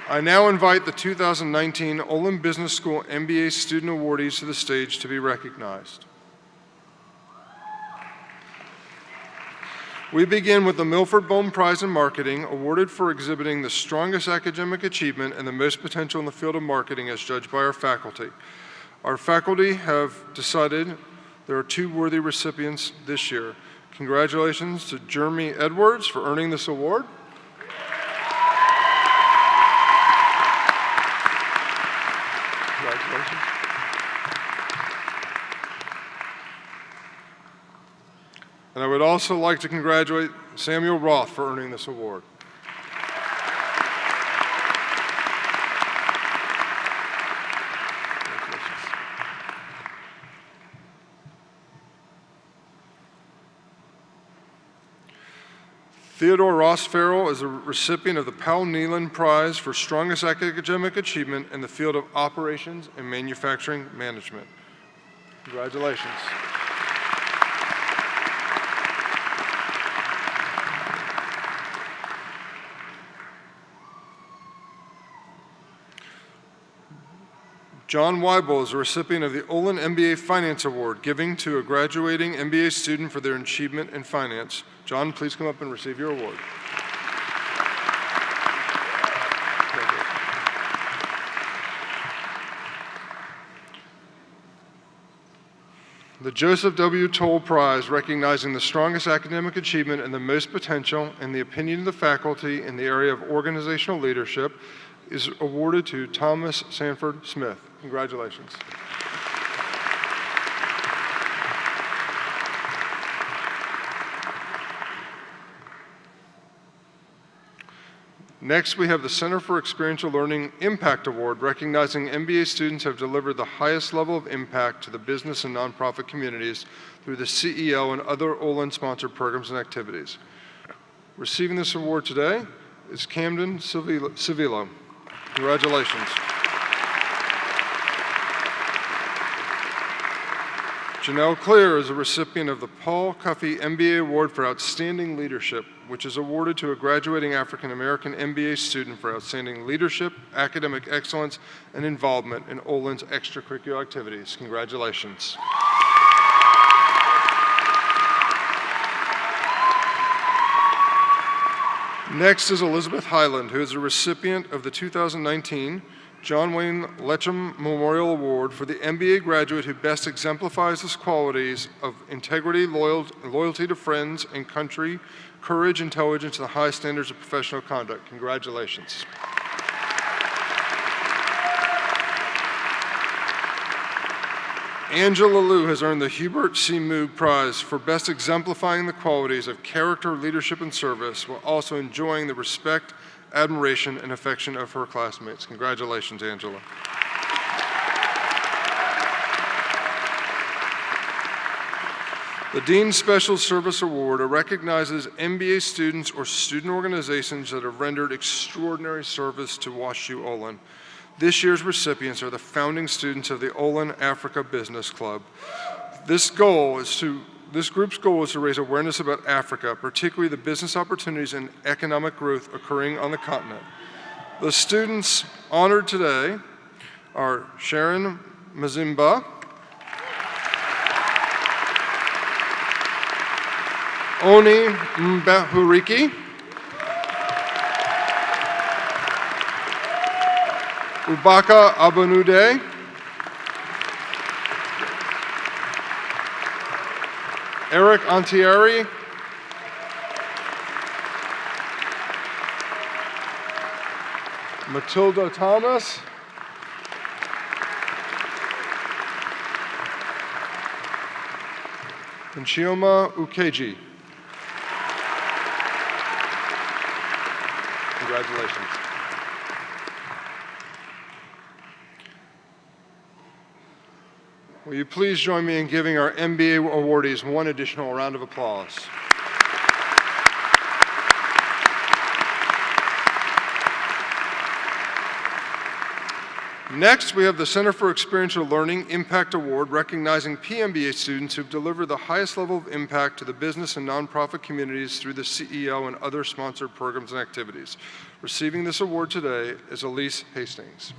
I now invite the 2019 Olin Business School MBA student awardees to the stage to be recognized. We begin with the Milford Bohm Prize in Marketing, awarded for exhibiting the strongest academic achievement and the most potential in the field of marketing as judged by our faculty. Our faculty have decided there are 2 worthy recipients this year. Congratulations to Jeremy Edwards for earning this award. Congratulations. And I would also like to congratulate Samuel Roth for earning this award. Theodore Ross Farrell is a recipient of the Powell Nealon Prize for Strongest Academic Achievement in the field of Operations and Manufacturing Management. Congratulations. John Weibel is a recipient of the Olin MBA Finance Award, giving to a graduating MBA student for their achievement in finance. John, please come up and receive your award. The Joseph W. Toll Prize, recognizing the strongest academic achievement and the most potential in the opinion of the faculty in the area of organizational leadership, is awarded to Thomas Sanford Smith. Congratulations. Next, we have the Center for Experiential Learning Impact Award, recognizing MBA students have delivered the highest level of impact to the business and nonprofit communities through the CEO and other Olin-sponsored programs and activities. Receiving this award today is Camden Civillo. Congratulations. Janelle Clear is a recipient of the Paul Cuffey MBA Award for Outstanding Leadership, which is awarded to a graduating African-American MBA student for outstanding leadership, academic excellence, and involvement in Olin's extracurricular activities. Congratulations. Next is Elizabeth Highland, who is a recipient of the 2019 John Wayne Letcham Memorial Award for the MBA graduate who best exemplifies the qualities of integrity, loyalty to friends and country, courage, intelligence, and the high standards of professional conduct. Congratulations. Angela Liu has earned the Hubert C. Moog Prize for best exemplifying the qualities of character, leadership, and service, while also enjoying the respect, admiration, and affection of her classmates. Congratulations, Angela. The Dean Special Service Award recognizes MBA students or student organizations that have rendered extraordinary service to WashU Olin. This year's recipients are the founding students of the Olin Africa Business Club. This group's goal is to raise awareness about Africa, particularly the business opportunities and economic growth occurring on the continent. The students honored today are Sharon Mazimba, Oni Mbahuriki, Ubaka Abanude, Eric Antieri, Matilda Thomas, and Chioma Ukeji. Congratulations. Will you please join me in giving our MBA awardees one additional round of applause? Next, we have the Center for Experiential Learning Impact Award, recognizing PMBA students who've delivered the highest level of impact to the business and nonprofit communities through the CEO and other sponsored programs and activities. Receiving this award today is Elise Hastings.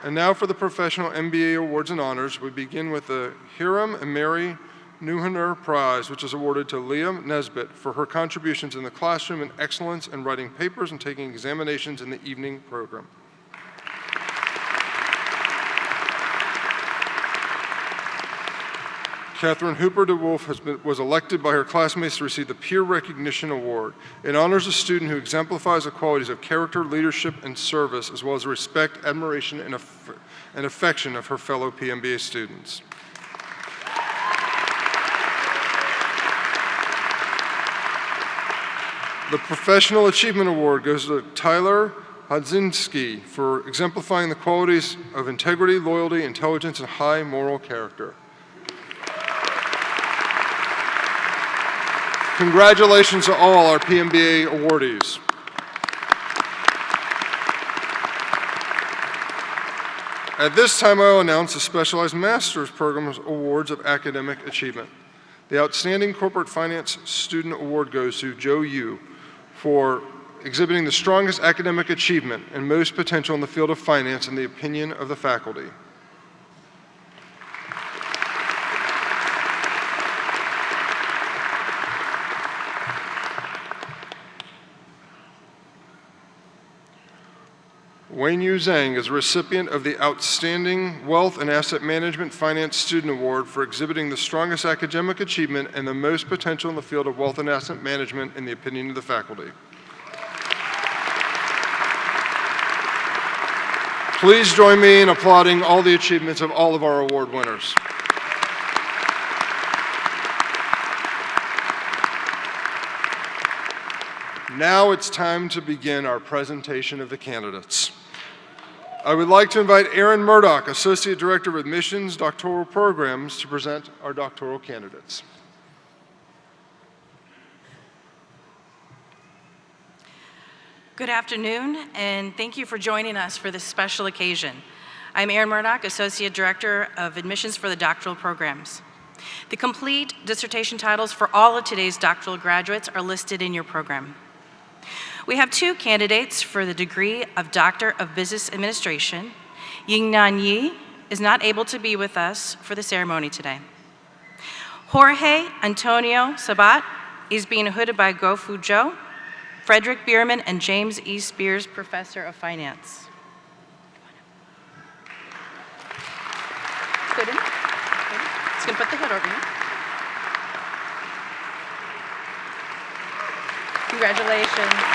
And now for the Professional MBA Awards and Honors. We begin with the Hiram and Mary Neuhner Prize, which is awarded to Leah Nesbitt for her contributions in the classroom and excellence in writing papers and taking examinations in the evening program. Catherine Hooper DeWolf was elected by her classmates to receive the Peer Recognition Award. It honors a student who exemplifies the qualities of character, leadership, and service, as well as the respect, admiration, and affection of her fellow PMBA students. The Professional Achievement Award goes to Tyler Hodzinski for exemplifying the qualities of integrity, loyalty, intelligence, and high moral character. Congratulations to all our PMBA awardees. At this time, I will announce the Specialized Master's Program Awards of Academic Achievement. The Outstanding Corporate Finance Student Award goes to Joe Yu for exhibiting the strongest academic achievement and most potential in the field of finance in the opinion of the faculty. Wayne Yu Zhang is a recipient of the Outstanding Wealth and Asset Management Finance Student Award for exhibiting the strongest academic achievement and the most potential in the field of wealth and asset management in the opinion of the faculty. Please join me in applauding all the achievements of all of our award winners. Now it's time to begin our presentation of the candidates. I would like to invite Aaron Murdoch, Associate Director of Admissions, Doctoral Programs, to present our doctoral candidates. Good afternoon, and thank you for joining us for this special occasion. I'm Aaron Murdoch, Associate Director of Admissions for the Doctoral Programs. The complete dissertation titles for all of today's doctoral graduates are listed in your program. We have two candidates for the degree of Doctor of Business Administration. Yingnan Yi is not able to be with us for the ceremony today. Jorge Antonio Sabat is being hooded by Go-Fu Zhou, Frederick Bierman, and James E. Spears, Professor of Finance. Good enough? Just gonna put the hood over you. Congratulations.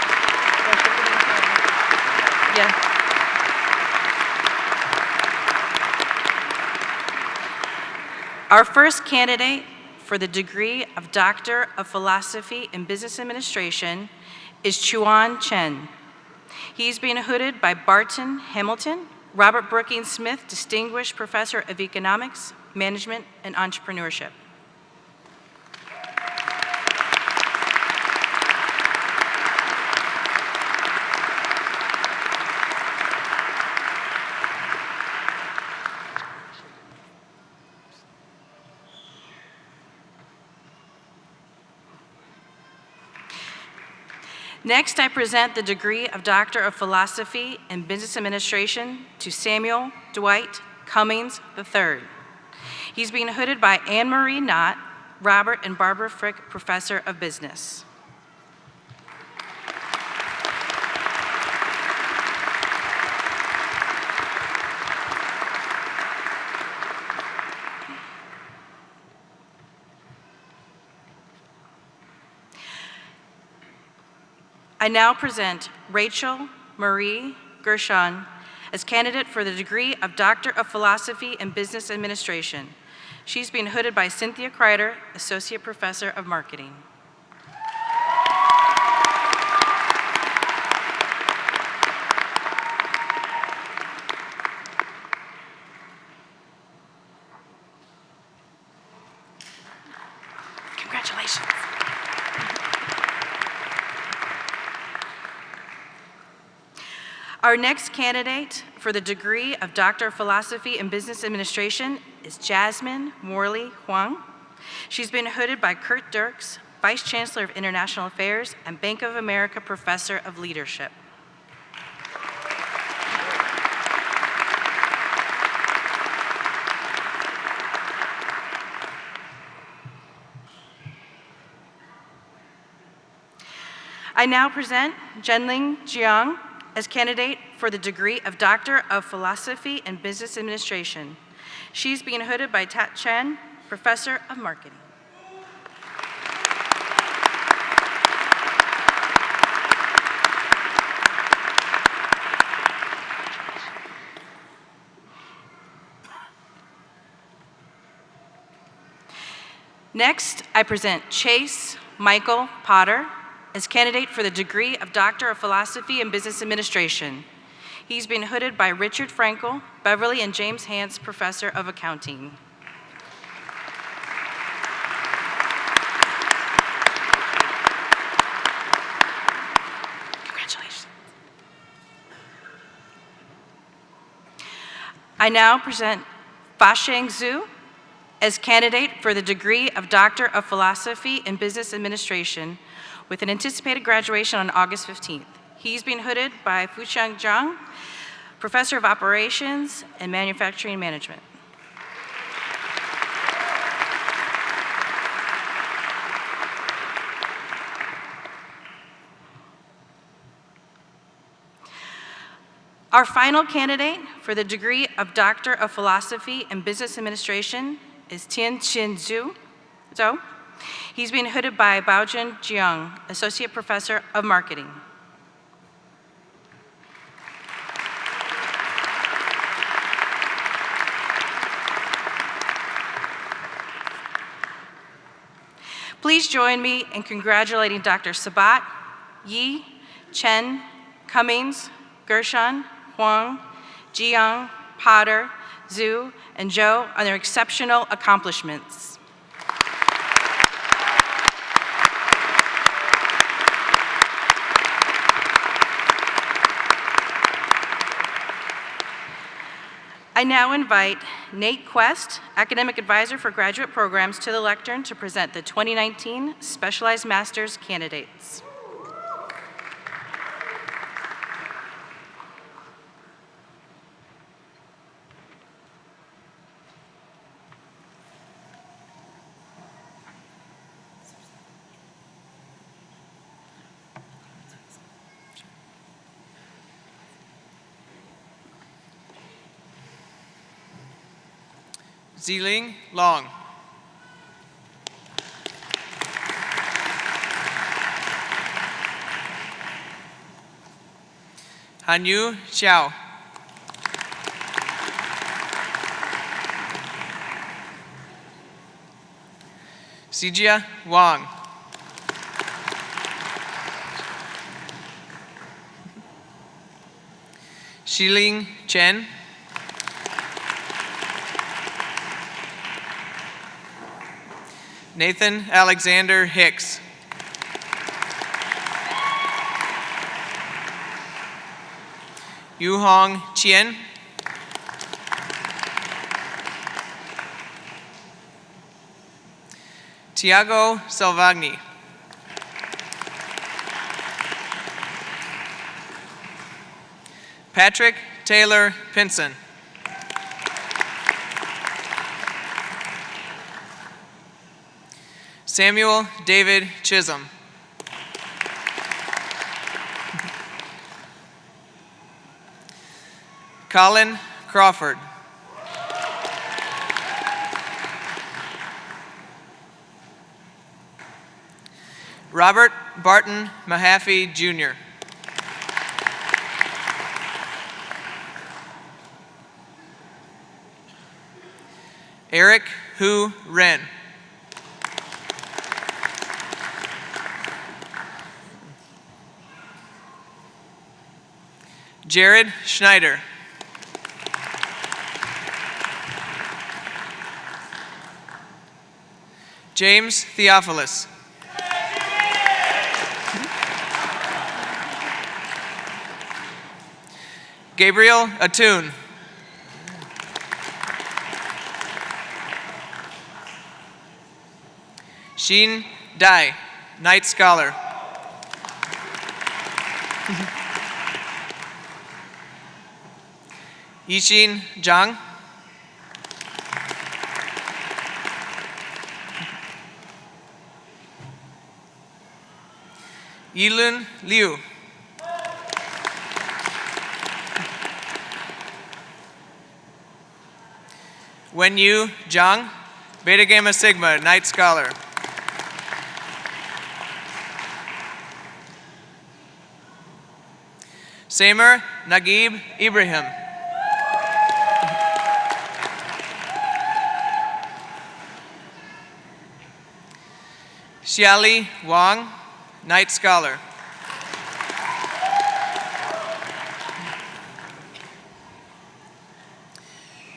Yeah. Our first candidate for the degree of Doctor of Philosophy in Business Administration is Chuan Chen. He's being hooded by Barton Hamilton, Robert Brookings Smith, Distinguished Professor of Economics, Management, and Entrepreneurship. Next, I present the degree of Doctor of Philosophy in Business Administration to Samuel Dwight Cummings III. He's being hooded by Anne-Marie Knott, Robert and Barbara Frick, Professor of Business. I now present Rachel Marie Gershon as candidate for the degree of Doctor of Philosophy in Business Administration. She's being hooded by Cynthia Kreider, Associate Professor of Marketing. Congratulations. Our next candidate for the degree of Doctor of Philosophy in Business Administration is Jasmine Morley Huang. She's been hooded by Kurt Dirks, Vice Chancellor of International Affairs and Bank of America Professor of Leadership. I now present Zhenling Jiang as candidate for the degree of Doctor of Philosophy and Business Administration. She's being hooded by Tat Chen, Professor of Marketing. Next, I present Chase Michael Potter as candidate for the degree of Doctor of Philosophy and Business Administration. He's been hooded by Richard Frankel, Beverly and James Hance, Professor of Accounting. Congratulations. I now present Fasheng Zhu as candidate for the degree of Doctor of Philosophy and Business Administration with an anticipated graduation on August 15th. He's been hooded by Fuxiang Zhang, Professor of Operations and Manufacturing Management. Our final candidate for the degree of Doctor of Philosophy and Business Administration is Tianqin Zhou. He's being hooded by Baojun Jiang, Associate Professor of Marketing. Please join me in congratulating Dr. Sabat, Yi, Chen, Cummings, Gershon, Huang, Jiang, Potter, Zhu, and Zhou on their exceptional accomplishments. I now invite Nate Quest, Academic Advisor for Graduate Programs, to the lectern to present the 2019 Specialized Master's candidates. Ziling Long. Hanyu Xiao. Sijia Wang. Xiling Chen. Nathan Alexander Hicks. Yuhong Qian. Tiago Salvagni. Patrick Taylor Pinson. Samuel David Chisholm. Colin Crawford. Robert Barton Mahaffey, Jr. Eric Hu Ren. Jared Schneider. James Theophilus. Gabriel Atun. Sheen Dai, Knight Scholar. Yixin Zhang. Yilun Liu. Wenyu Zhang, Beta Gamma Sigma, Knight Scholar. Samer Nagib Ibrahim. Xiali Wang, Knight Scholar.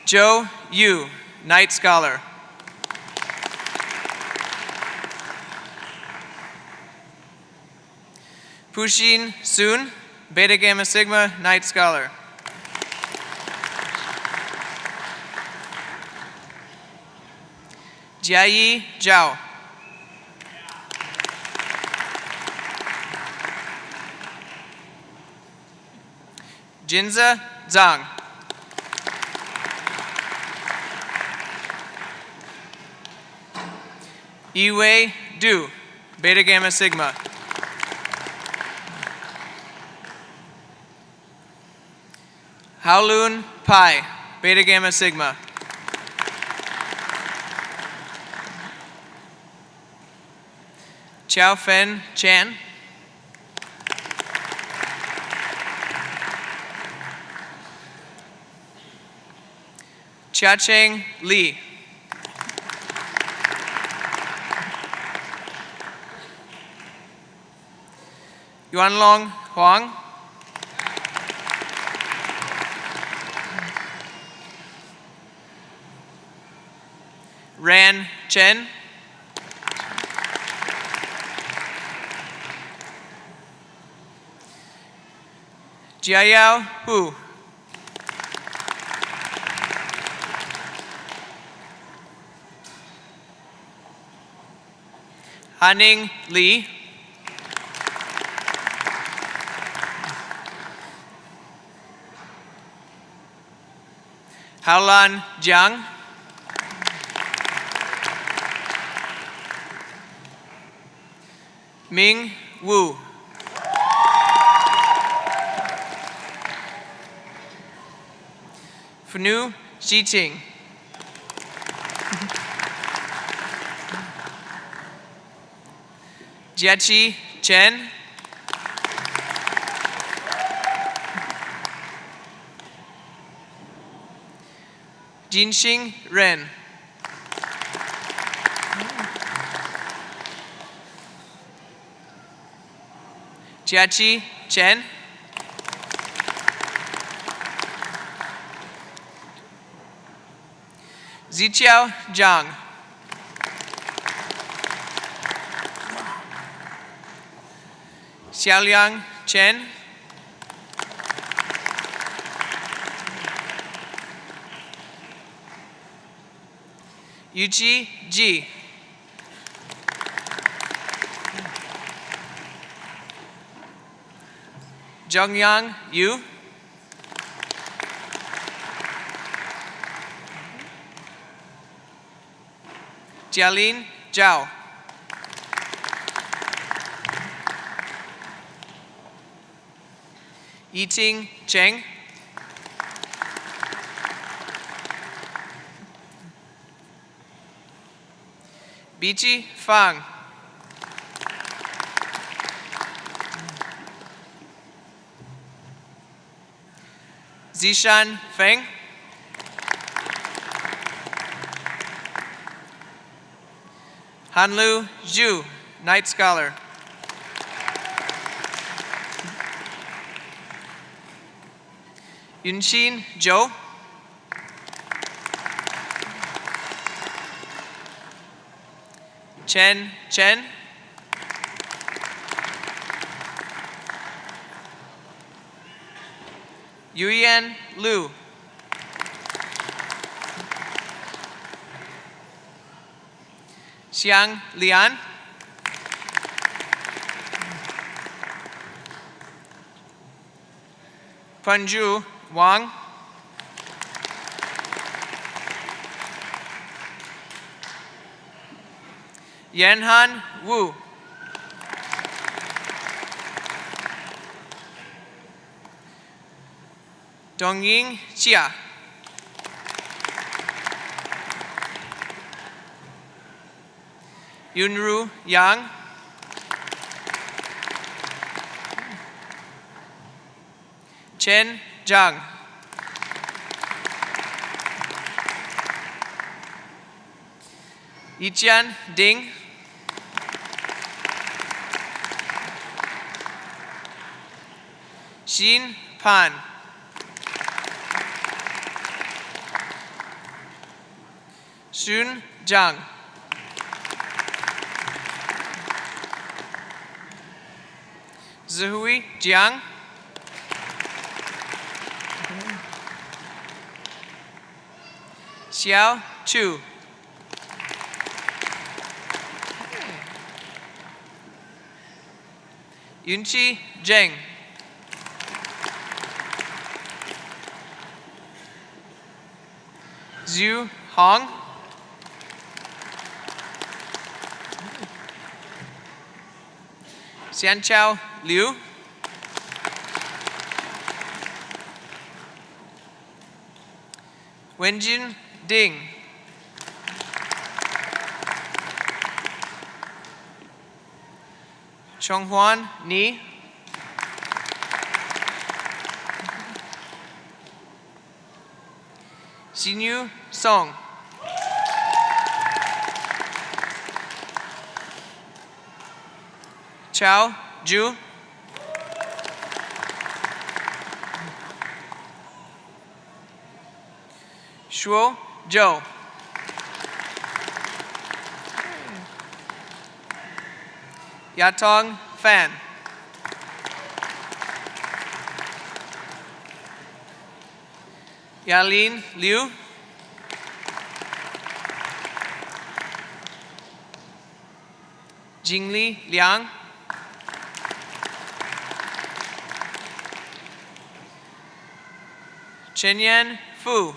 Zhou Yu, Knight Scholar. Pushin Sun, Beta Gamma Sigma, Knight Scholar. Jiayi Zhao. Jinza Zhang. Yiwei Du, Beta Gamma Sigma. Haolun Pai, Beta Gamma Sigma. Xiaofen Chan. Chiacheng Li. Yuanlong Huang. Ran Chen. Jiayao Hu. Hanning Li. Haolan Jiang. Ming Wu. Fanu Xiting. Jiachi Chen. Jinxing Ren. Jiachi Chen. Ziqiao Zhang. Xiaoliang Chen. Yuji Ji. Zhongyang Yu. Jialin Zhao. Yiting Cheng. Bichi Fang. Zishan Feng. Hanlu Zhu, Knight Scholar. Yunxin Zhou. Chen Chen. Yuyan Lu. Xiang Lian. Panju Wang. Yanhan Wu. Dongying Chia. Yunru Yang. Chen Zhang. Yijian Ding. Xin Pan. Xun Zhang. Zihui Jiang. Xiao Chu. Yunqi Zheng. Zhu Hong. Xianchao Liu. Wenjin Ding. Chonghuan Ni. Xinyu Song. Chao Ju. Shuo Zhou. Yatong Fan. Yalin Liu. Jingli Liang. Chenyan Fu.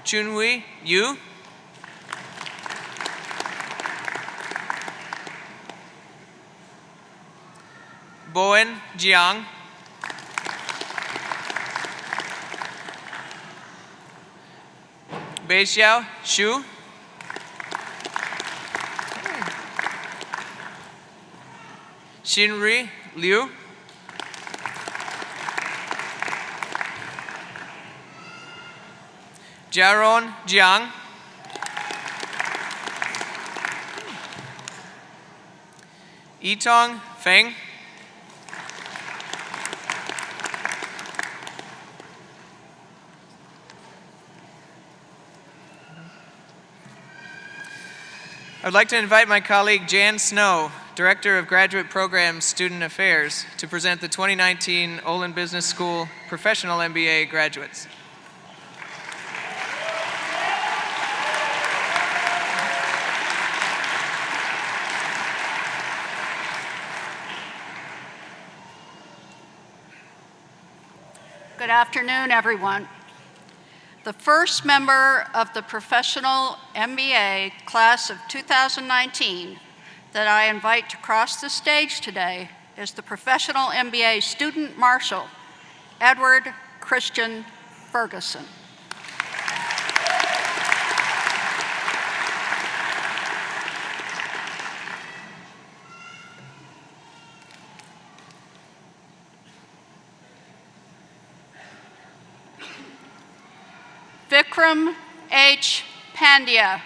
Chunhui Yu. Bowen Jiang. Beixiao Xu. Xinri Liu. Jiaron Jiang. Yitong Feng. I'd like to invite my colleague Jan Snow, Director of Graduate Programs Student Affairs, to present the 2019 Olin Business School Professional MBA graduates. Good afternoon, everyone. The first member of the Professional MBA Class of 2019 that I invite to cross the stage today is the Professional MBA Student Marshal, Edward Christian Ferguson. Vikram H. Pandya.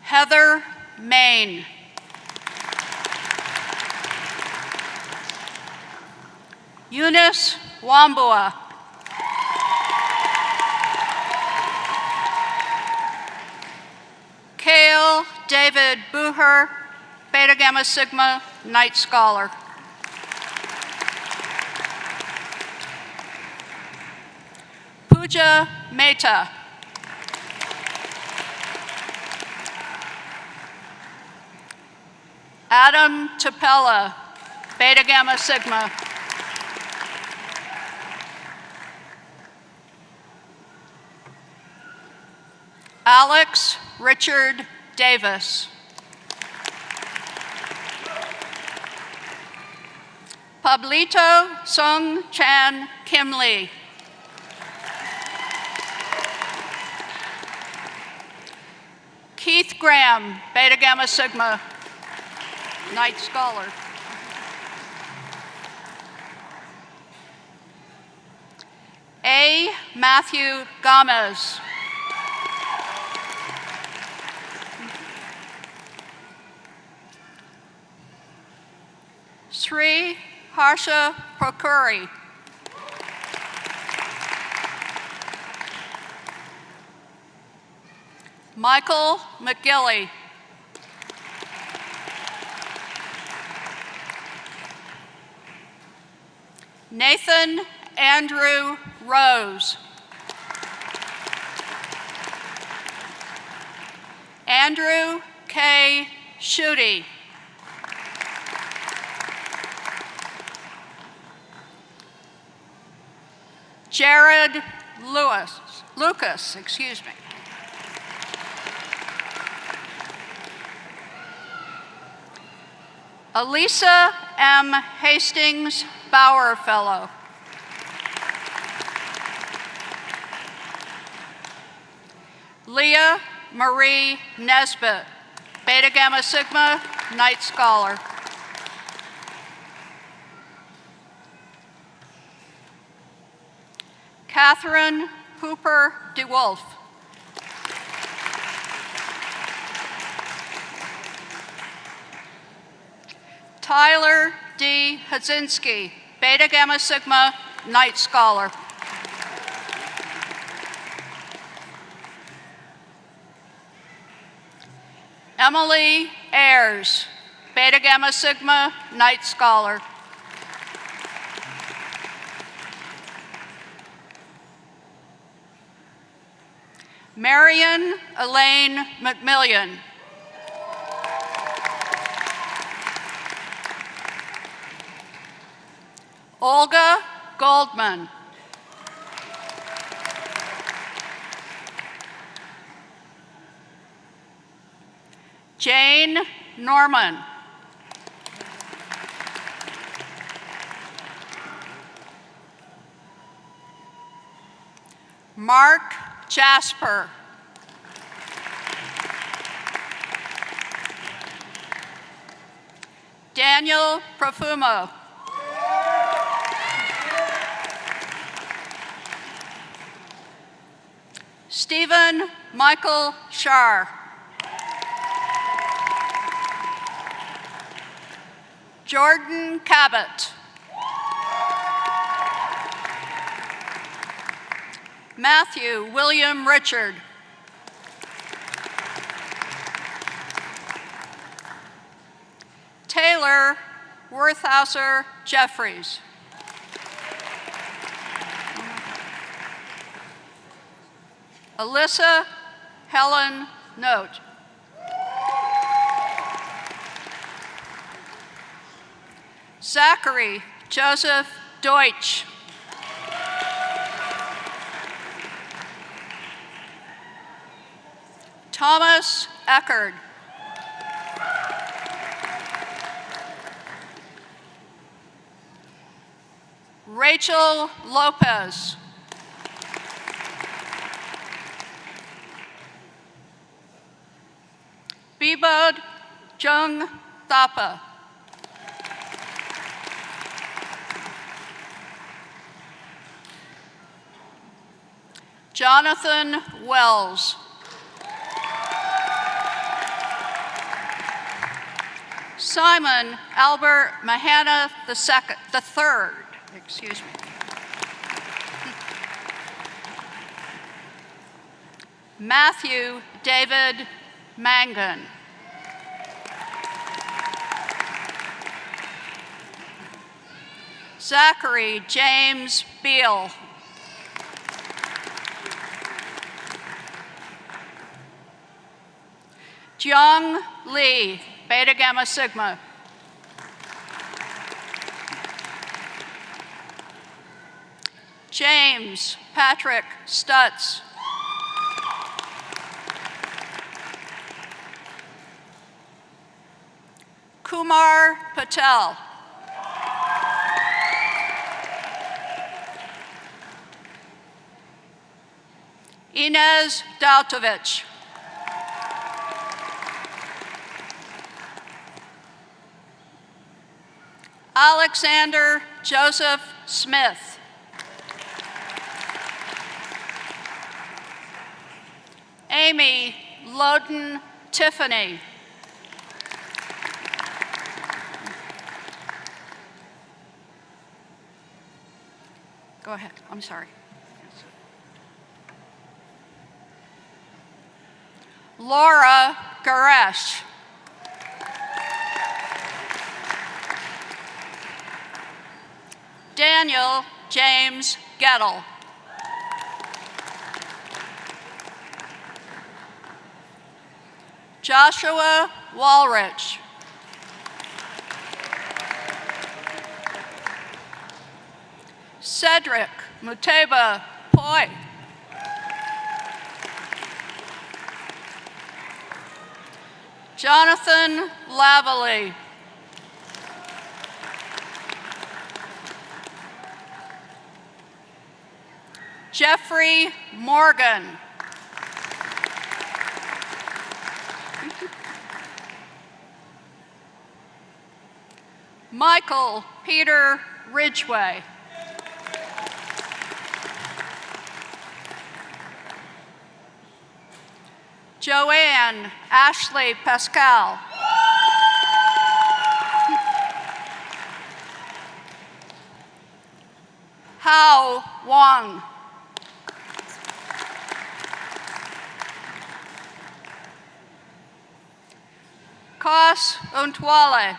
Heather Main. Eunice Wambua. Kale David Buher, Beta Gamma Sigma, Knight Scholar. Pooja Mehta. Adam Tapella, Beta Gamma Sigma. Alex Richard Davis. Pablito Sung Chan Kim Lee. Keith Graham, Beta Gamma Sigma, Knight Scholar. A. Matthew Gomez. Sri Harsha Prokuri. Michael McGilly. Nathan Andrew Rose. Andrew K. Schutte. Jared Lucas, excuse me. Elisa M. Hastings Bauer Fellow. Leah Marie Nesbitt, Beta Gamma Sigma, Knight Scholar. Catherine Hooper DeWolf. Tyler D. Hazinski, Beta Gamma Sigma, Knight Scholar. Emily Ayers, Beta Gamma Sigma, Knight Scholar. Marion Elaine McMillian. Olga Goldman. Jane Norman. Mark Jasper. Daniel Profumo. Stephen Michael Shar. Jordan Cabot. Matthew William Richard. Taylor Werthauser Jeffries. Alyssa Helen Note. Zachary Joseph Deutsch. Thomas Eckerd. Rachel Lopez. Bibod Jung Thapa. Jonathan Wells. Simon Albert Mahana the third, excuse me. Matthew David Mangan. Zachary James Beal. Jiang Li, Beta Gamma Sigma. James Patrick Stutz. Kumar Patel. Inez Dautovich. Alexander Joseph Smith. Amy Loden Tiffany. Go ahead, I'm sorry. Laura Garesh. Daniel James Gettle. Joshua Walrich. Cedric Muteba Poi. Jonathan Lavalley. Jeffrey Morgan. Michael Peter Ridgway. Joanne Ashley Pascal. Hao Wang. Kos Untwale.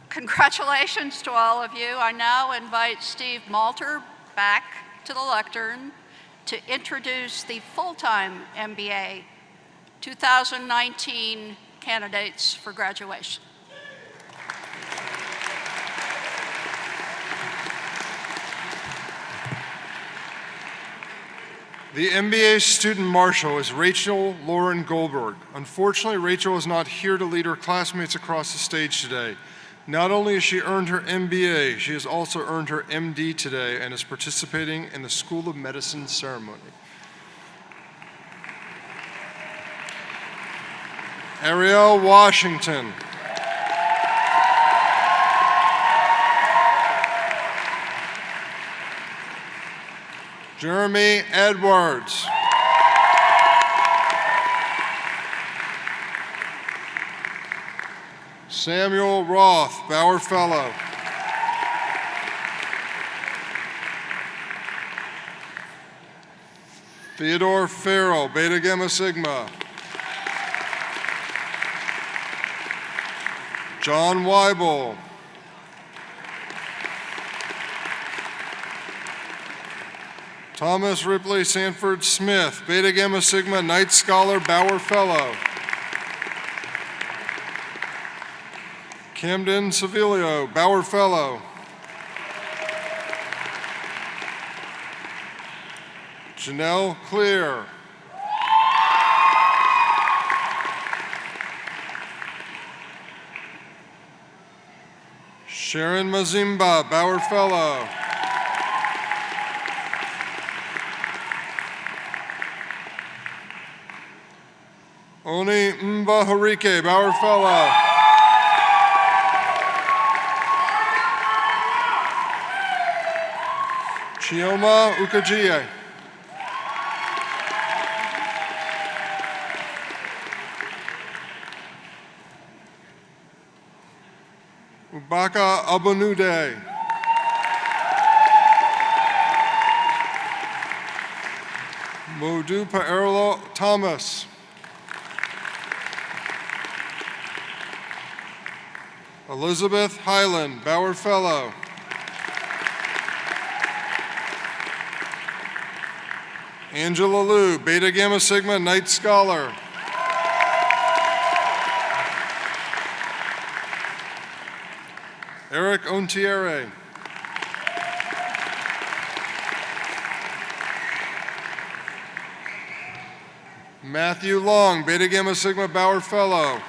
Congratulations to all of you. I now invite Steve Malter back to the lectern to introduce the full-time MBA 2019 candidates for graduation. The MBA student marshal is Rachel Lauren Goldberg. Unfortunately, Rachel is not here to lead her classmates across the stage today. Not only has she earned her MBA, she has also earned her MD today and is participating in the School of Medicine ceremony. Ariel Washington. Jeremy Edwards. Samuel Roth, Bauer Fellow. Theodore Farrell, Beta Gamma Sigma. John Weibel. Thomas Ripley Sanford Smith, Beta Gamma Sigma, Knight Scholar, Bauer Fellow. Camden Civilio, Bauer Fellow. Janelle Clear. Sharon Mazimba, Bauer Fellow. Oni Mbaharike, Bauer Fellow. Chioma Ukajie. Ubaka Abonude. Modu Paerlo Thomas. Elizabeth Highland, Bauer Fellow. Angela Liu, Beta Gamma Sigma, Knight Scholar. Eric Ontiere. Matthew Long, Beta Gamma Sigma Bauer Fellow.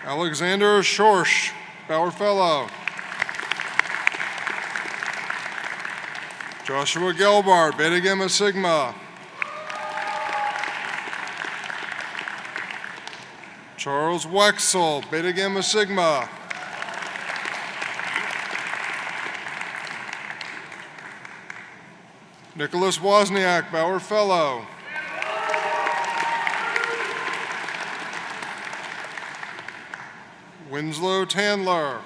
Alexander Schorsch, Bauer Fellow. Joshua Gelbart, Beta Gamma Sigma. Charles Wexel, Beta Gamma Sigma. Nicholas Wozniak, Bauer Fellow. Winslow Tandler.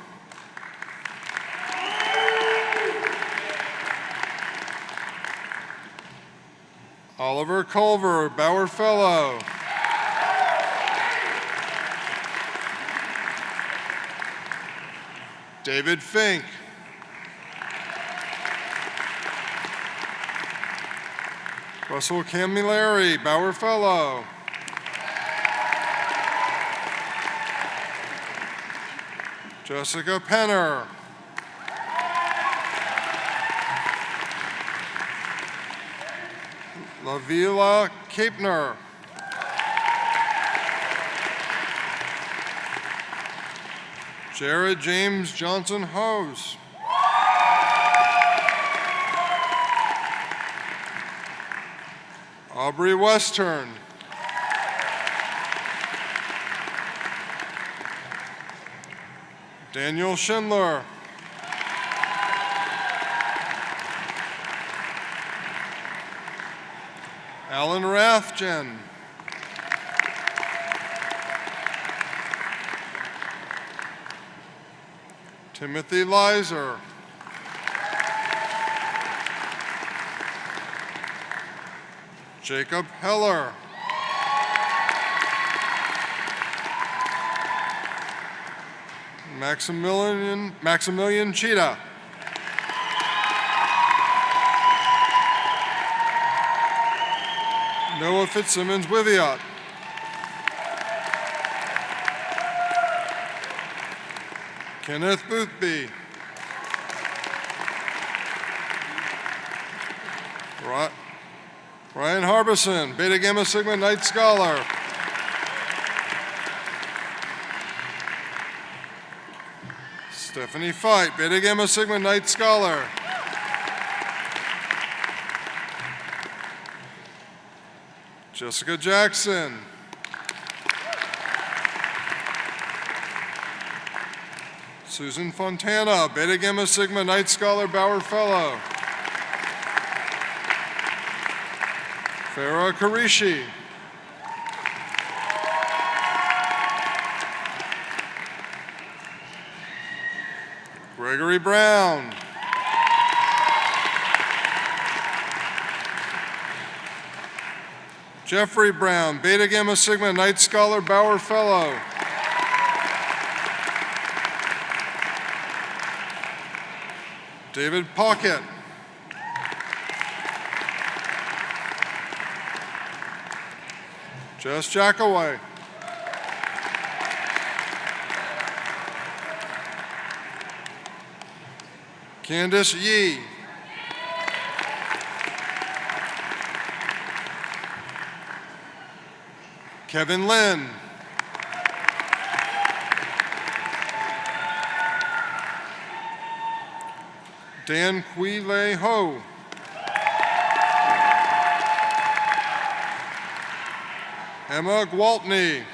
Oliver Culver, Bauer Fellow. David Fink. Russell Camilleri, Bauer Fellow. Jessica Penner. Lavila Kapner. Jared James Johnson Hose. Aubrey Western. Daniel Schindler. Alan Rathjen. Timothy Leiser. Jacob Heller. Maximilian Cheetah. Noah Fitzsimmons Wiviot. Kenneth Boothby. Ryan Harbison, Beta Gamma Sigma Knight Scholar. Stephanie Feit, Beta Gamma Sigma Knight Scholar. Jessica Jackson. Susan Fontana, Beta Gamma Sigma Knight Scholar Bauer Fellow. Farah Karishi. Gregory Brown. Jeffrey Brown, Beta Gamma Sigma Knight Scholar Bauer Fellow. David Pocket. Jess Jackaway. Candace Yee. Kevin Lynn. Dan Quile Ho. Emma Gwaltney.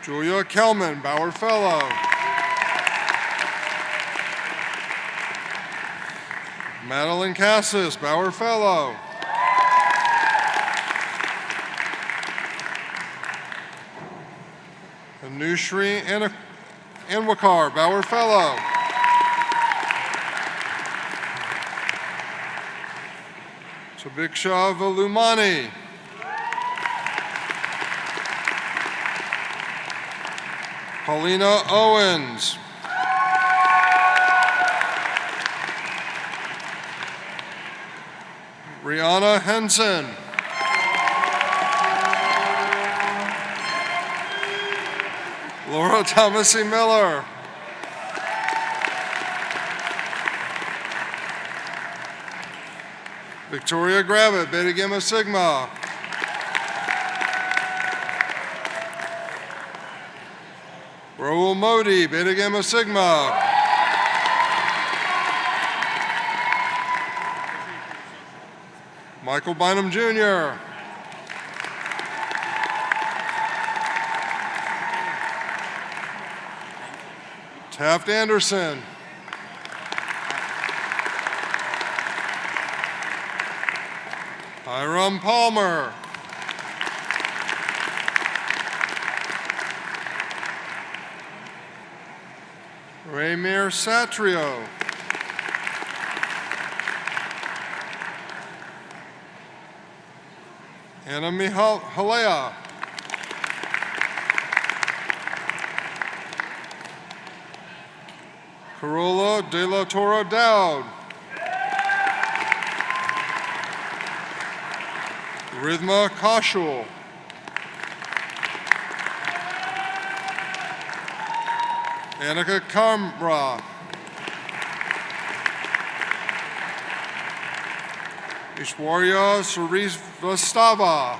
Julia Kelman, Bauer Fellow. Madeline Cassis, Bauer Fellow. Anushri Anwakar, Bauer Fellow. Sabiksha Valumani. Paulina Owens. Rihanna Henson. Laura Thomasy Miller. Victoria Gravitt, Beta Gamma Sigma. Rahul Modi, Beta Gamma Sigma. Michael Bynum Jr. Taft Anderson. Hiram Palmer. Raymir Satrio. Anna Halea. Carola De La Torre Dowd. Rhythma Kaushal. Annika Kamra. Ishwarya Srivastava.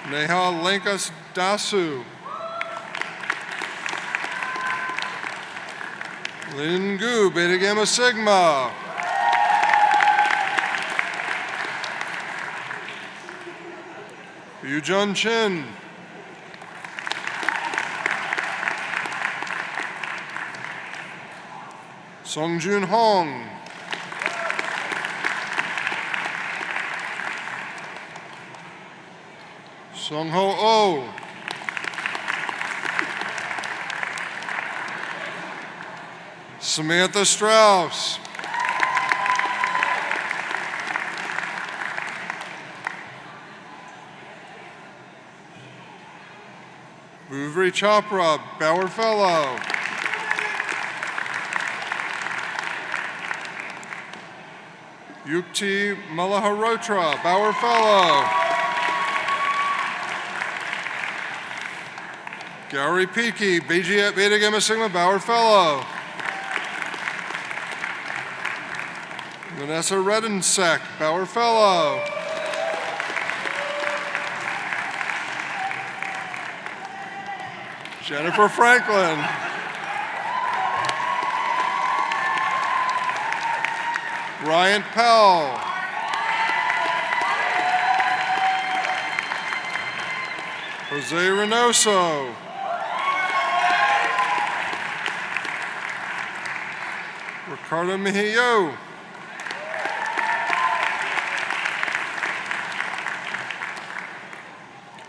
Neha Lenkas Dasu. Lin Gu, Beta Gamma Sigma. Yujun Chin. Songjun Hong. Sungho Oh. Samantha Strauss. Bhuvri Chopra, Bauer Fellow. Yukti Malaharotra, Bauer Fellow. Gary Peaky, Beta Gamma Sigma, Bauer Fellow. Vanessa Redensek, Bauer Fellow. Jennifer Franklin. Ryan Powell. Jose Reynoso. Ricardo Mejio.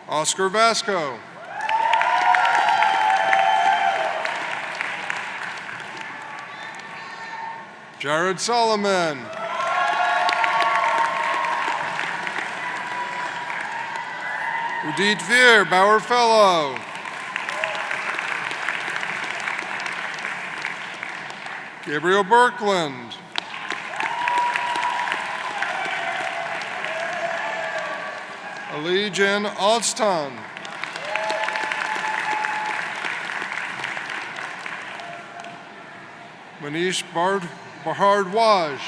Oscar Vasco. Jared Solomon. Udit Veer, Bauer Fellow. Gabriel Birkland. Ali Jen Alston. Manish Bahardwaj.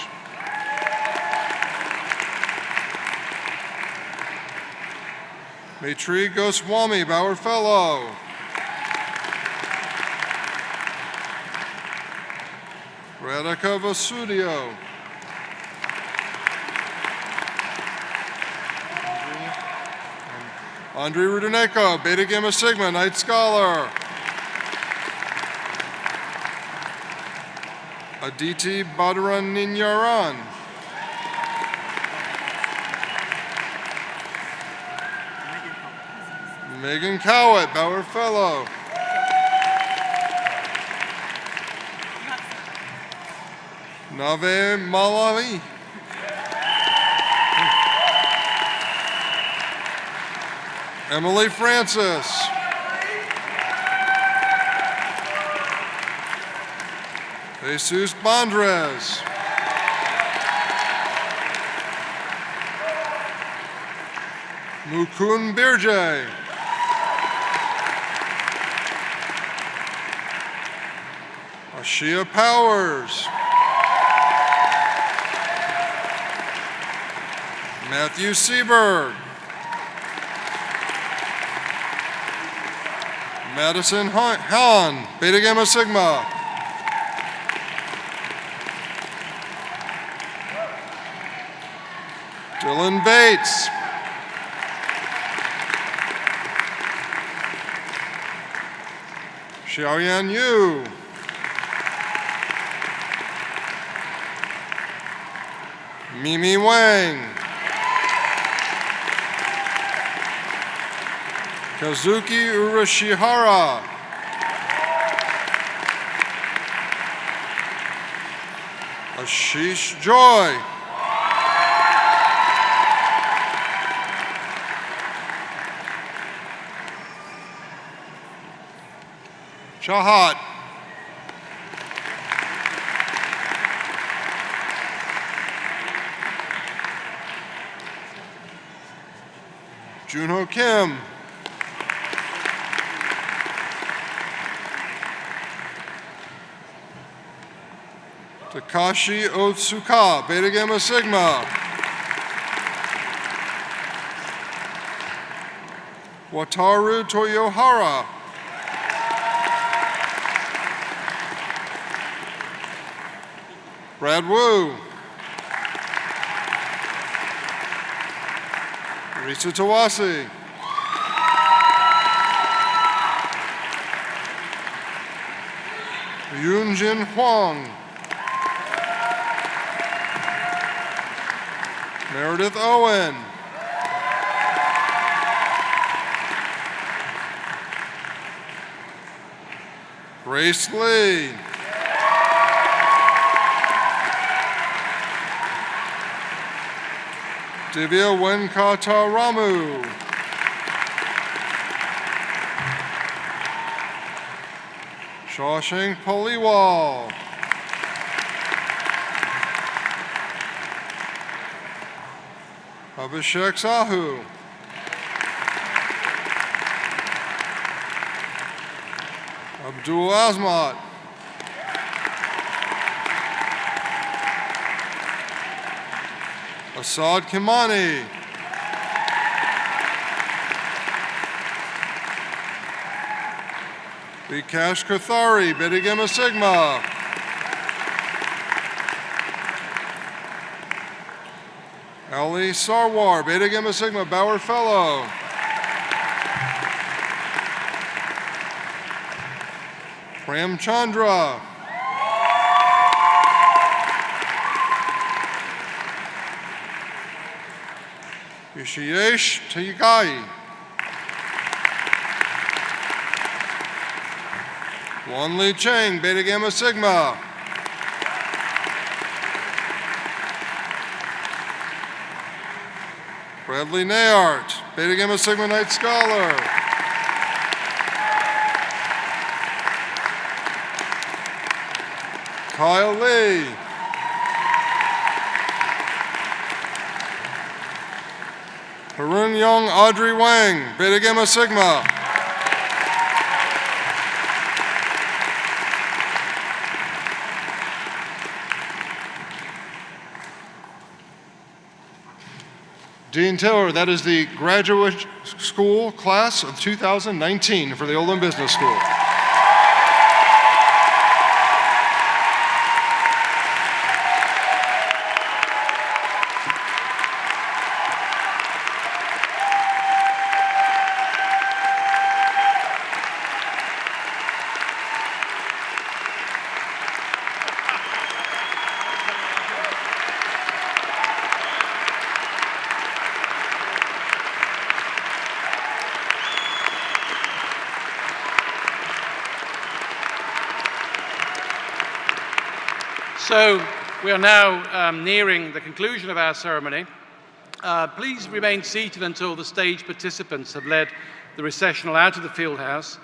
Maitri Goswami, Bauer Fellow. Radhika Vasudio. Andrei Rudineko, Beta Gamma Sigma, Knight Scholar. Aditi Badaran Ninyaran. Megan Cowett, Bauer Fellow. Nave Malawi. Emily Francis. Jesus Bondres. Mukund Birjay. Ashia Powers. Matthew Seberg. Madison Hahn, Beta Gamma Sigma. Dylan Bates. Xiaoyan Yu. Mimi Wang. Kazuki Urashihara. Ashish Joy. Shahat. Junho Kim. Takashi Otsuka, Beta Gamma Sigma. Wataru Toyohara. Brad Wu. Risa Tawasi. Yunjin Huang. Meredith Owen. Grace Lee. Divya Venkataramu. Shawshank Paliwal. Abhishek Sahu. Abdul Azmat. Asad Kimani. Vikash Kathari, Beta Gamma Sigma. Ali Sarwar, Beta Gamma Sigma, Bauer Fellow. Prem Chandra. Yushiyesh Tayagai. Wan Li Cheng, Beta Gamma Sigma. Bradley Nayart, Beta Gamma Sigma Knight Scholar. Kyle Lee. Harun Young Audrey Wang, Beta Gamma Sigma. Dean Taylor, that is the graduate school class of 2019 for the Olin Business School. So we are now nearing the conclusion of our ceremony. Please remain seated until the stage participants have led the recessional out of the field house.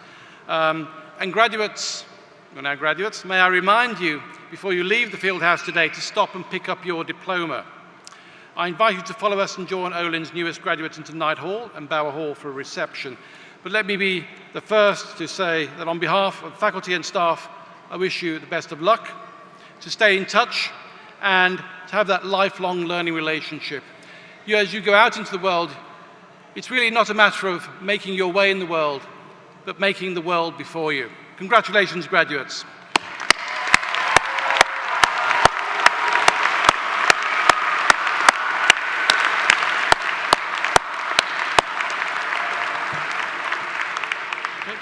And graduates, you're now graduates, may I remind you before you leave the field house today to stop and pick up your diploma. I invite you to follow us and join Olin's newest graduates into Knight Hall and Bower Hall for a reception. But let me be the first to say that on behalf of faculty and staff, I wish you the best of luck, to stay in touch and to have that lifelong learning relationship. as you go out into the world, it's really not a matter of making your way in the world, but making the world before you. Congratulations, graduates. Okay.